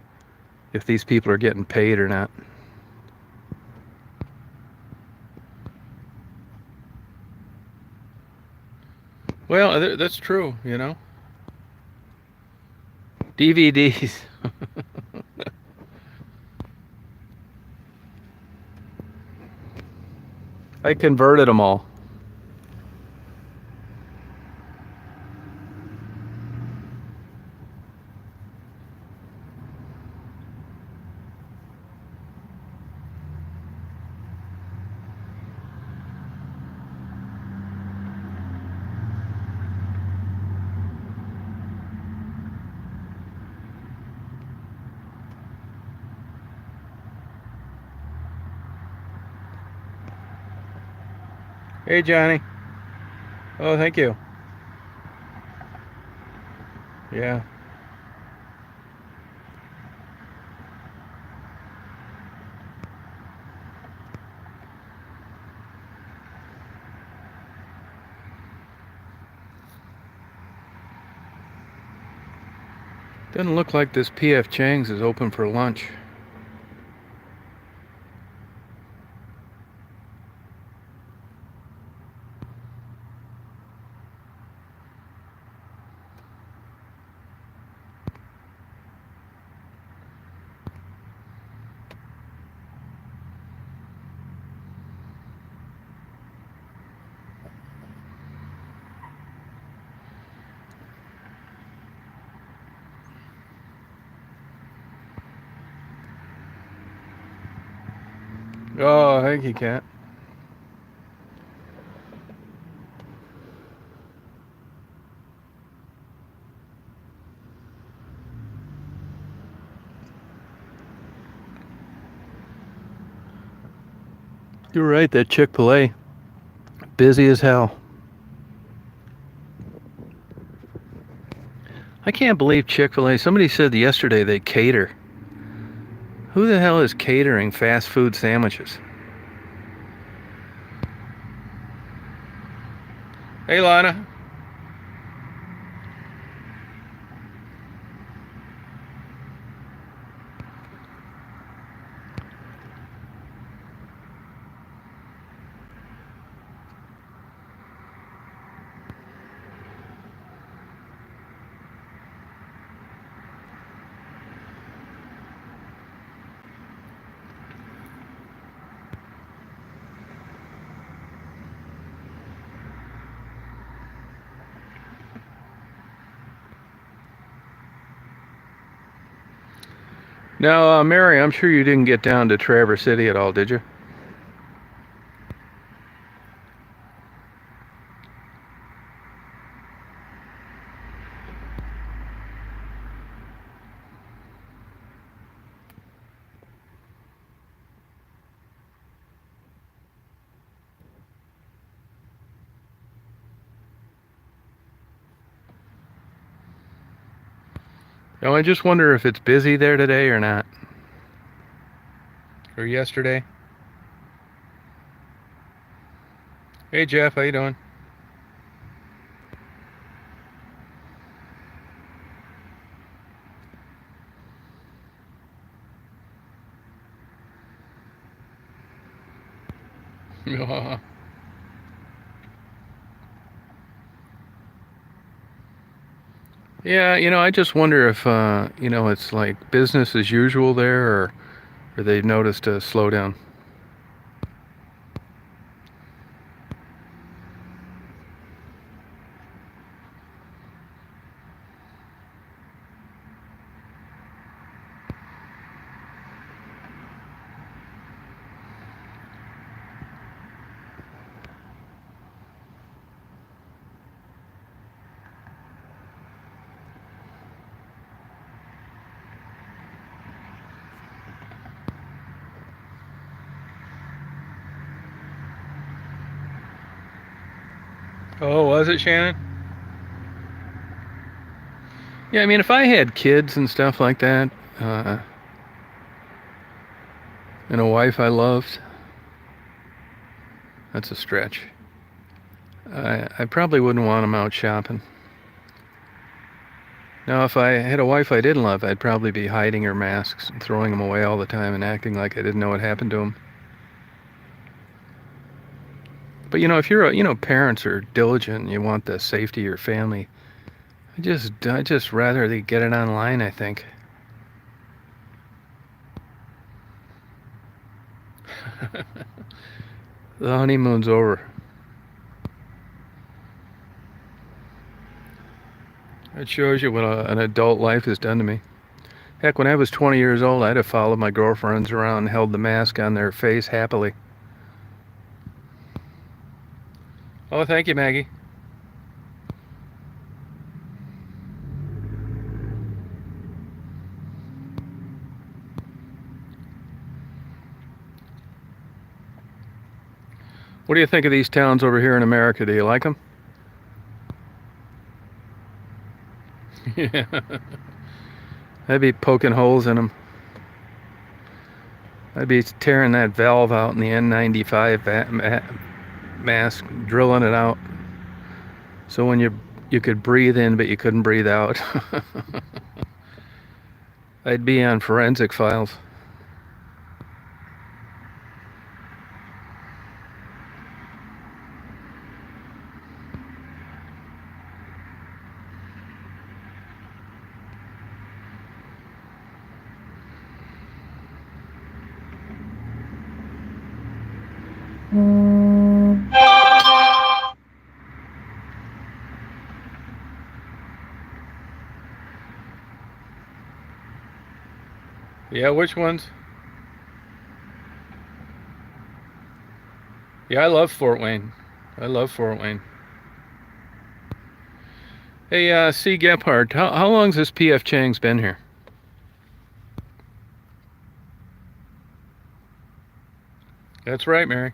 if these people are getting paid or not. Well, that's true. DVDs. I converted them all. Hey, Johnny. Oh, thank you. Yeah. Doesn't look like this PF Chang's is open for lunch. Oh, thank you, cat. You're right, that Chick-fil-A, busy as hell. I can't believe Chick-fil-A. Somebody said yesterday they cater. Who the hell is catering fast food sandwiches? Hey, Lana. Now, Mary, I'm sure you didn't get down to Traverse City at all, did you? No, I just wonder if it's busy there today or not. Or yesterday. Hey, Jeff, how you doing? Yeah, I just wonder if, it's like business as usual there, or they've noticed a slowdown. Oh, was it, Shannon? Yeah, I mean, if I had kids and stuff like that, uh, and a wife I loved, that's a stretch. I probably wouldn't want them out shopping. Now, if I had a wife I didn't love, I'd probably be hiding her masks and throwing them away all the time and acting like I didn't know what happened to them. But if you're, parents are diligent and you want the safety of your family, I just rather they get it online, I think. The honeymoon's over. It shows you what an adult life has done to me. Heck, when I was 20 years old, I'd have followed my girlfriends around and held the mask on their face happily. Oh, thank you, Maggie. What do you think of these towns over here in America? Do you like them? Yeah. I'd be poking holes in them. I'd be tearing that valve out in the N95 mask, drilling it out. So when you could breathe in, but you couldn't breathe out. I'd be on forensic files. Yeah, which ones? Yeah, I love Fort Wayne. I love Fort Wayne. Hey, C. Gephardt, how long's this P.F. Chang's been here? That's right, Mary.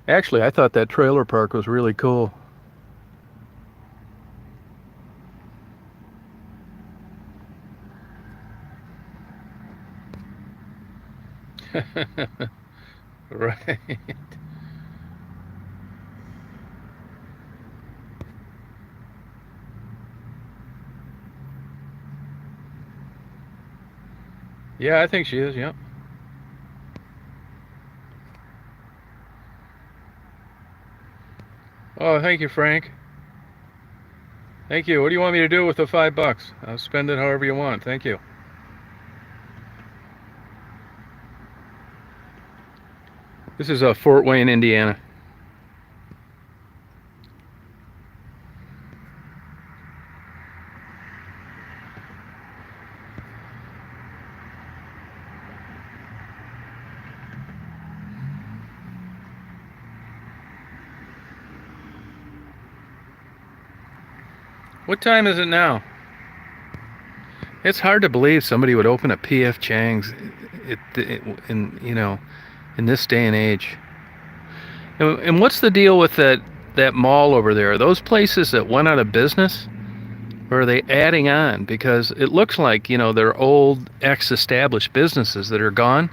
Actually, I thought that trailer park was really cool. Right. Yeah, I think she is, yeah. Oh, thank you, Frank. Thank you. What do you want me to do with the $5? I'll spend it however you want. Thank you. This is Fort Wayne, Indiana. What time is it now? It's hard to believe somebody would open a P.F. Chang's in this day and age. And what's the deal with that mall over there? Are those places that went out of business? Or are they adding on? Because it looks like, they're old, ex-established businesses that are gone.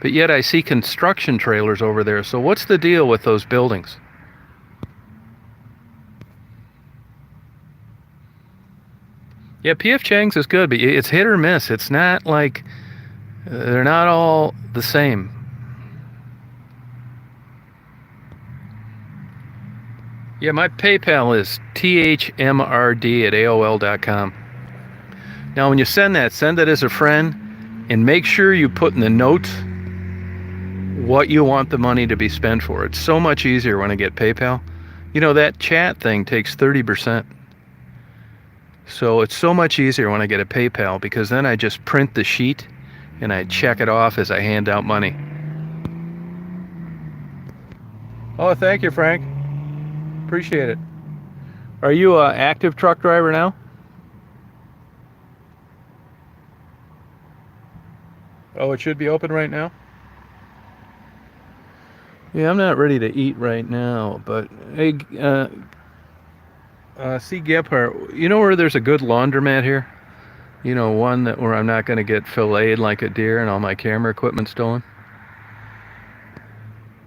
But yet I see construction trailers over there. So what's the deal with those buildings? Yeah, P.F. Chang's is good, but it's hit or miss. It's not like they're not all the same. Yeah, my PayPal is thmrd@aol.com. Now, when you send it as a friend, and make sure you put in the notes what you want the money to be spent for. It's so much easier when I get PayPal. That chat thing takes 30%. So it's so much easier when I get a PayPal because then I just print the sheet and I check it off as I hand out money. Oh, thank you, Frank. Appreciate it. Are you an active truck driver now? Oh, it should be open right now? Yeah, I'm not ready to eat right now, but hey, see Gephardt, you know where there's a good laundromat here? One where I'm not going to get filleted like a deer and all my camera equipment stolen?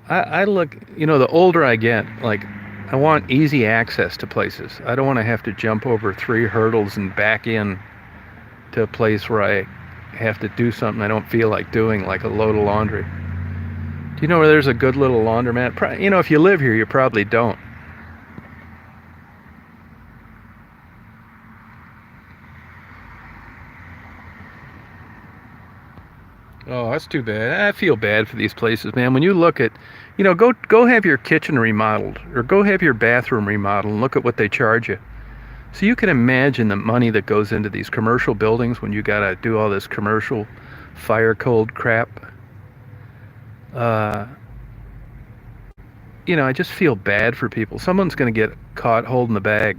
I look, the older I get, like, I want easy access to places. I don't want to have to jump over 3 hurdles and back in to a place where I have to do something I don't feel like doing, like a load of laundry. Do you know where there's a good little laundromat? If you live here, you probably don't. Oh, that's too bad. I feel bad for these places, man. When you look at, go have your kitchen remodeled or go have your bathroom remodeled and look at what they charge you. So you can imagine the money that goes into these commercial buildings when you gotta do all this commercial fire code crap. Uh, I just feel bad for people. Someone's gonna get caught holding the bag.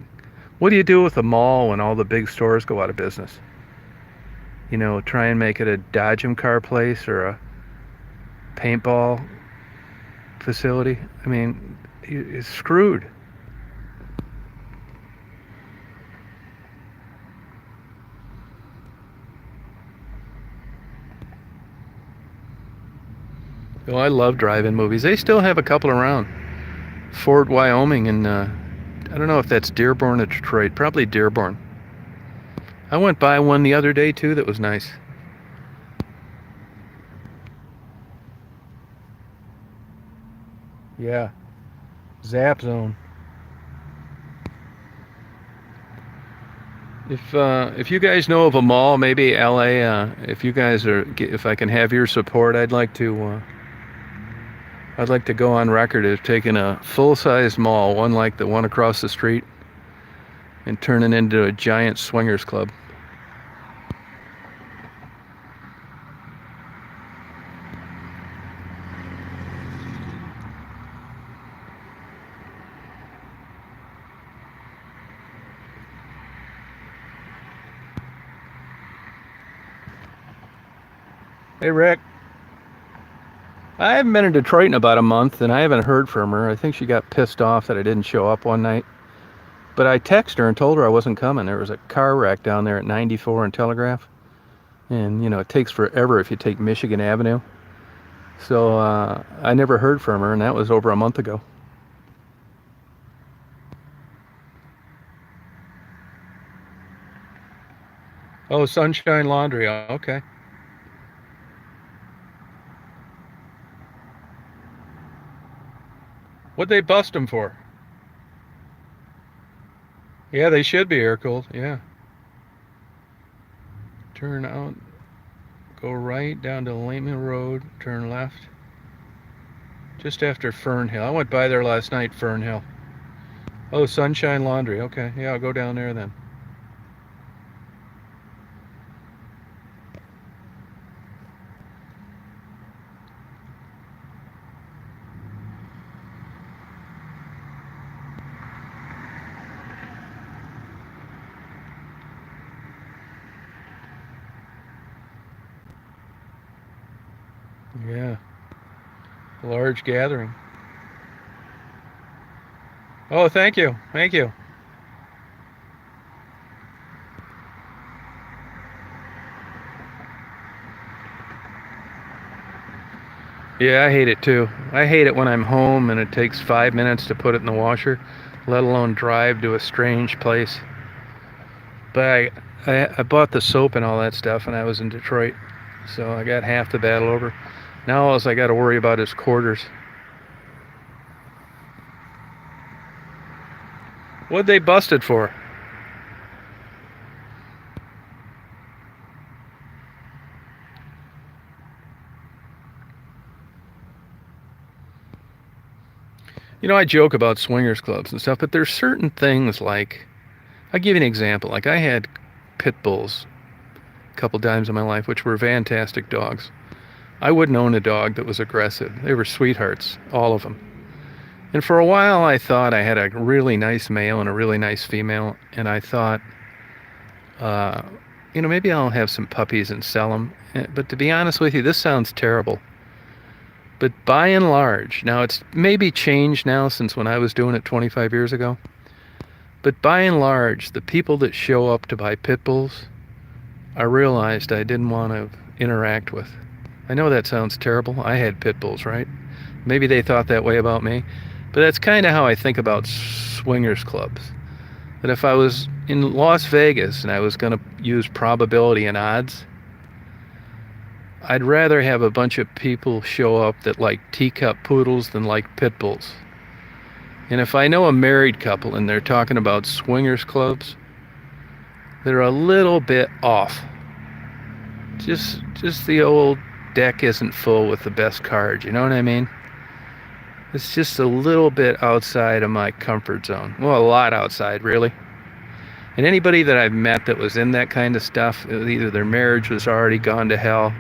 What do you do with a mall when all the big stores go out of business? Try and make it a Dodgem car place or a paintball facility. I mean, it's screwed. Oh, I love drive-in movies. They still have a couple around. Fort Wyoming and I don't know if that's Dearborn or Detroit. Probably Dearborn. I went by one the other day too that was nice. Yeah. Zap Zone. If you guys know of a mall, maybe LA, if I can have your support, I'd like to I'd like to go on record as taking a full-size mall, one like the one across the street, and turn it into a giant swingers club. Hey, Rick. I haven't been in Detroit in about a month, and I haven't heard from her. I think she got pissed off that I didn't show up one night. But I texted her and told her I wasn't coming. There was a car wreck down there at 94 and Telegraph. And, it takes forever if you take Michigan Avenue. So I never heard from her, and that was over a month ago. Oh, Sunshine Laundry. Okay. What'd they bust them for? Yeah, they should be air cooled. Yeah. Turn out, go right down to Lehman Road, turn left. Just after Fern Hill. I went by there last night, Fern Hill. Oh, Sunshine Laundry. Okay. Yeah, I'll go down there then. Yeah. Large gathering. Oh, thank you. Thank you. Yeah, I hate it too. I hate it when I'm home and it takes 5 minutes to put it in the washer, let alone drive to a strange place. But I bought the soap and all that stuff when I was in Detroit, so I got half the battle over. Now all I got to worry about is quarters. What'd they bust it for? I joke about swingers clubs and stuff, but there's certain things like, I'll give you an example. Like I had pit bulls a couple times in my life, which were fantastic dogs. I wouldn't own a dog that was aggressive. They were sweethearts, all of them. And for a while, I thought I had a really nice male and a really nice female, and I thought, uh, maybe I'll have some puppies and sell them. But to be honest with you, this sounds terrible. But by and large, now it's maybe changed now since when I was doing it 25 years ago. But by and large, the people that show up to buy pit bulls, I realized I didn't want to interact with. I know that sounds terrible. I had pit bulls, right? Maybe they thought that way about me. But that's kind of how I think about swingers clubs. That if I was in Las Vegas and I was going to use probability and odds, I'd rather have a bunch of people show up that like teacup poodles than like pit bulls. And if I know a married couple and they're talking about swingers clubs, they're a little bit off. Just the old deck isn't full with the best cards, you know what I mean? It's just a little bit outside of my comfort zone. Well, a lot outside, really. And anybody that I've met that was in that kind of stuff, either their marriage was already gone to hell,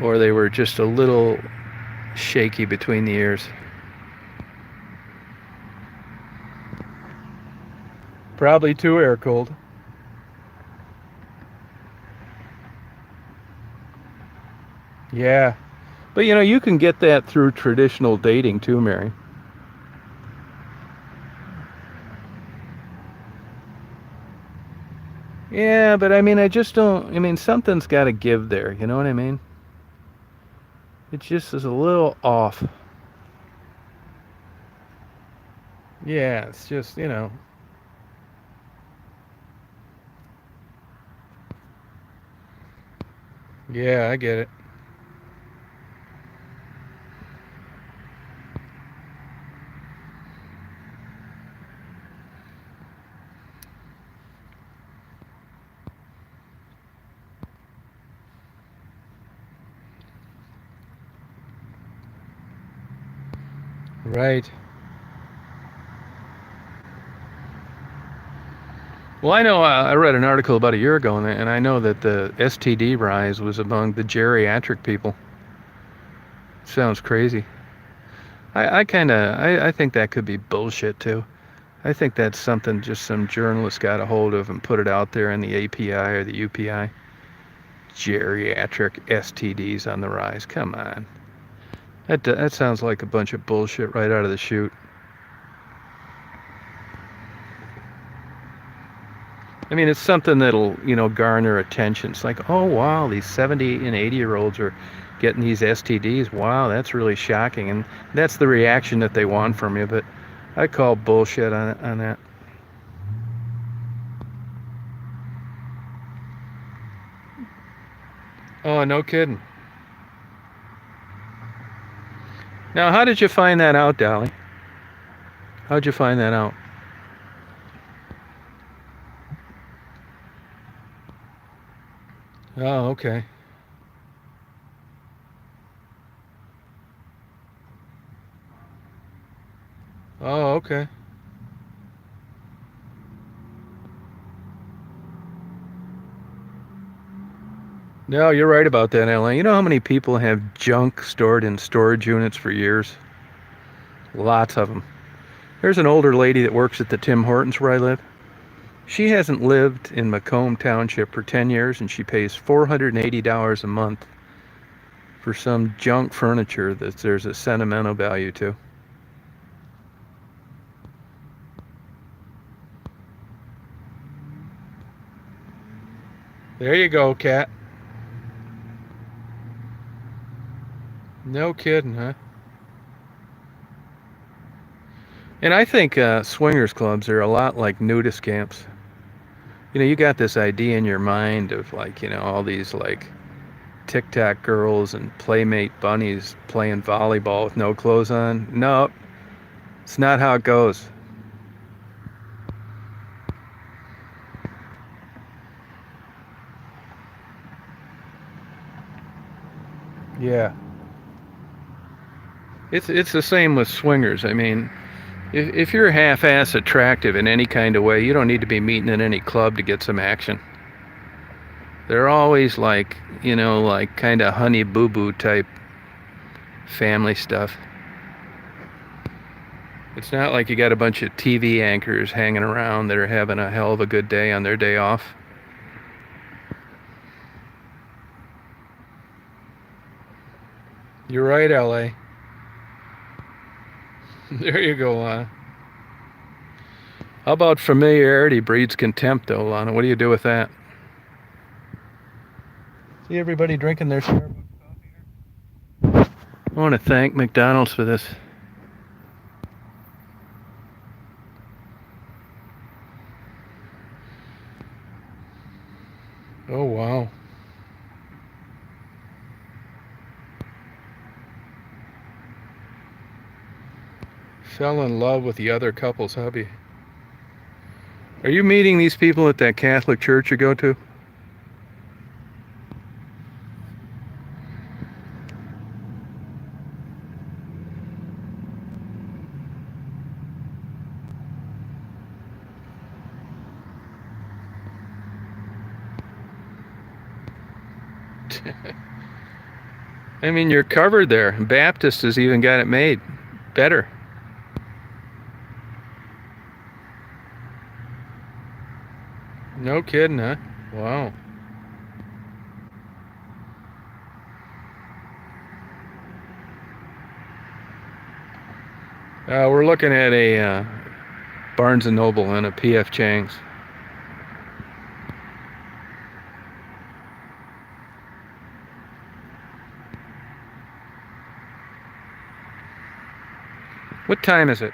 or they were just a little shaky between the ears. Probably too air cooled. Yeah. But you can get that through traditional dating too, Mary. Yeah, but I just don't. Something's got to give there. You know what I mean? It just is a little off. Yeah, it's just, Yeah, I get it. Right. Well, I know I read an article about a year ago, and I know that the STD rise was among the geriatric people. Sounds crazy. I think that could be bullshit too. I think that's something just some journalist got a hold of and put it out there in the API or the UPI. Geriatric STDs on the rise. Come on. That sounds like a bunch of bullshit right out of the chute. I mean, it's something that'll, garner attention. It's like, oh, wow, these 70 and 80-year-olds are getting these STDs. Wow, that's really shocking. And that's the reaction that they want from you. But I call bullshit on that. Oh, no kidding. Now, how did you find that out, Dolly? How'd you find that out? Oh, okay. Oh, okay. No, you're right about that, Ellen. You know how many people have junk stored in storage units for years? Lots of them. There's an older lady that works at the Tim Hortons where I live. She hasn't lived in Macomb Township for 10 years, and she pays $480 a month for some junk furniture that there's a sentimental value to. There you go, Kat. No kidding, huh? And I think swingers clubs are a lot like nudist camps. You got this idea in your mind of like, all these like Tic Tac girls and Playmate bunnies playing volleyball with no clothes on. No, it's not how it goes. Yeah. It's the same with swingers. I mean, if you're half-ass attractive in any kind of way, you don't need to be meeting in any club to get some action. They're always like, like kind of honey boo boo type family stuff. It's not like you got a bunch of TV anchors hanging around that are having a hell of a good day on their day off. You're right, LA. There you go, Lana. How about familiarity breeds contempt, though, Lana? What do you do with that? See everybody drinking their Starbucks coffee here? I want to thank McDonald's for this. Oh, wow. Fell in love with the other couple's hubby. Are you meeting these people at that Catholic church you go to? I mean, you're covered there. Baptist has even got it made better. No kidding, huh? Wow. We're looking at a Barnes & Noble and a P.F. Chang's. What time is it?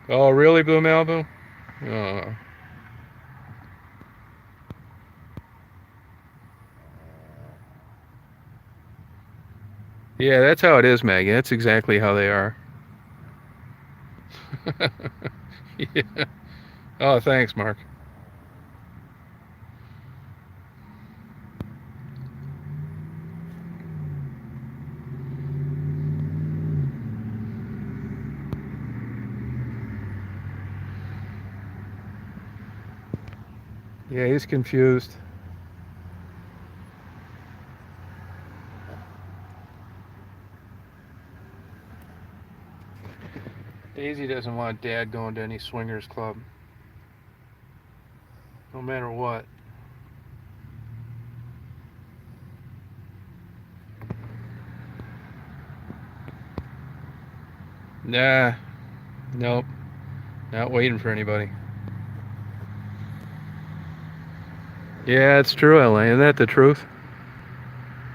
Oh, really, Blue Malibu? Oh. Yeah, that's how it is, Maggie. That's exactly how they are. Yeah. Oh, thanks, Mark. Yeah, he's confused. Daisy doesn't want Dad going to any swingers club. No matter what. Nah, nope. Not waiting for anybody. Yeah, it's true, Ellen. Isn't that the truth?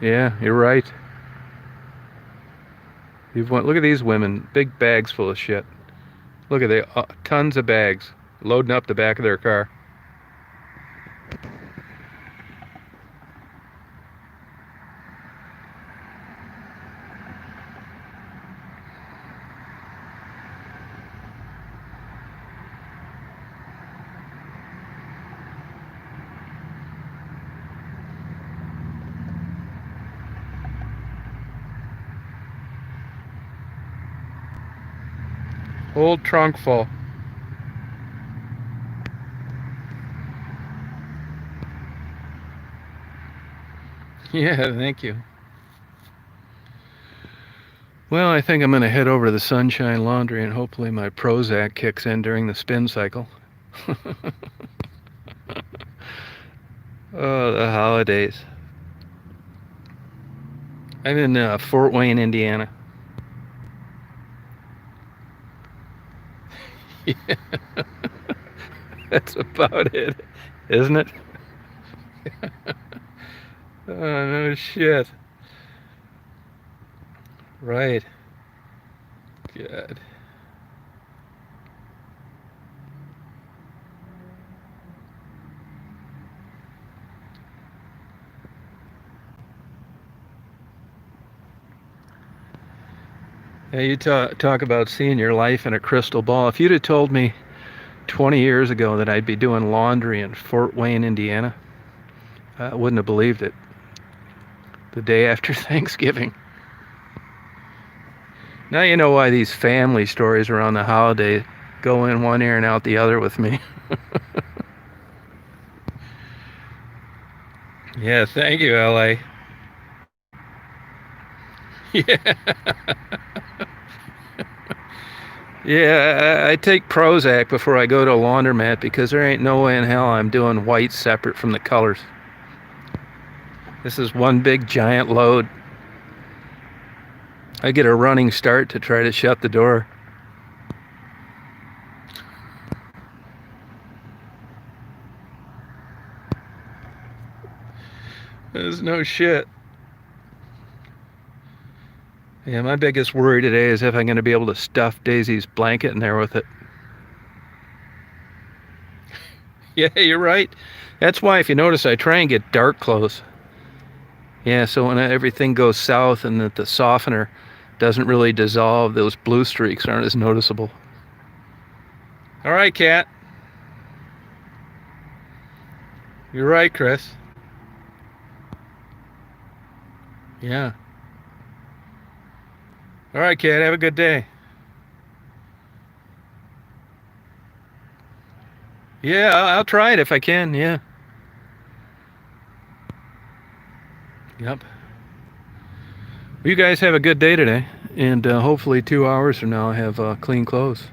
Yeah, you're right. Look at these women, big bags full of shit. Look at they tons of bags loading up the back of their car. Whole trunk full. Yeah, thank you. Well, I think I'm going to head over to the Sunshine Laundry and hopefully my Prozac kicks in during the spin cycle. Oh, the holidays. I'm in Fort Wayne, Indiana. Yeah, that's about it, isn't it? Oh, no shit. Right. Good. Yeah, you talk about seeing your life in a crystal ball. If you'd have told me 20 years ago that I'd be doing laundry in Fort Wayne, Indiana, I wouldn't have believed it. The day after Thanksgiving. Now you know why these family stories around the holiday go in one ear and out the other with me. Yeah, thank you, LA. Yeah. Yeah, I take Prozac before I go to a laundromat because there ain't no way in hell I'm doing white separate from the colors. This is one big giant load. I get a running start to try to shut the door. There's no shit. Yeah, my biggest worry today is if I'm going to be able to stuff Daisy's blanket in there with it. Yeah, you're right. That's why, if you notice, I try and get dark clothes. Yeah, so when everything goes south and that the softener doesn't really dissolve, those blue streaks aren't as noticeable. All right, Cat. You're right, Chris. Yeah. All right, Cat. Have a good day. Yeah, I'll try it if I can. Yeah. Yep. Well, you guys have a good day today, and hopefully 2 hours from now I have clean clothes.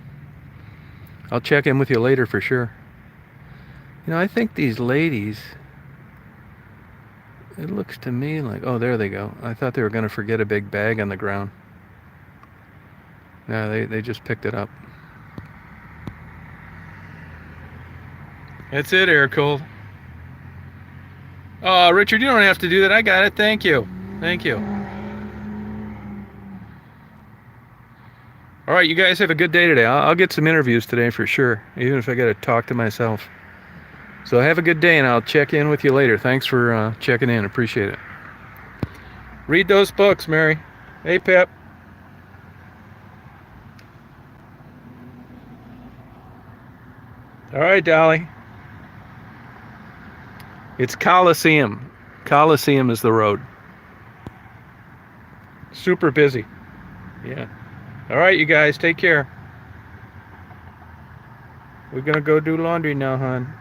I'll check in with you later for sure. You know, I think these ladies, it looks to me like, oh, there they go. I thought they were going to forget a big bag on the ground. No, they just picked it up. That's it, air cold. Oh, Richard, you don't have to do that. I got it. Thank you. Thank you. All right, you guys have a good day today. I'll get some interviews today for sure, even if I got to talk to myself. So have a good day, and I'll check in with you later. Thanks for checking in. Appreciate it. Read those books, Mary. Hey, Pep. All right, Dolly. It's Coliseum. Coliseum is the road. Super busy. Yeah. All right, you guys, take care. We're gonna go do laundry now, hon.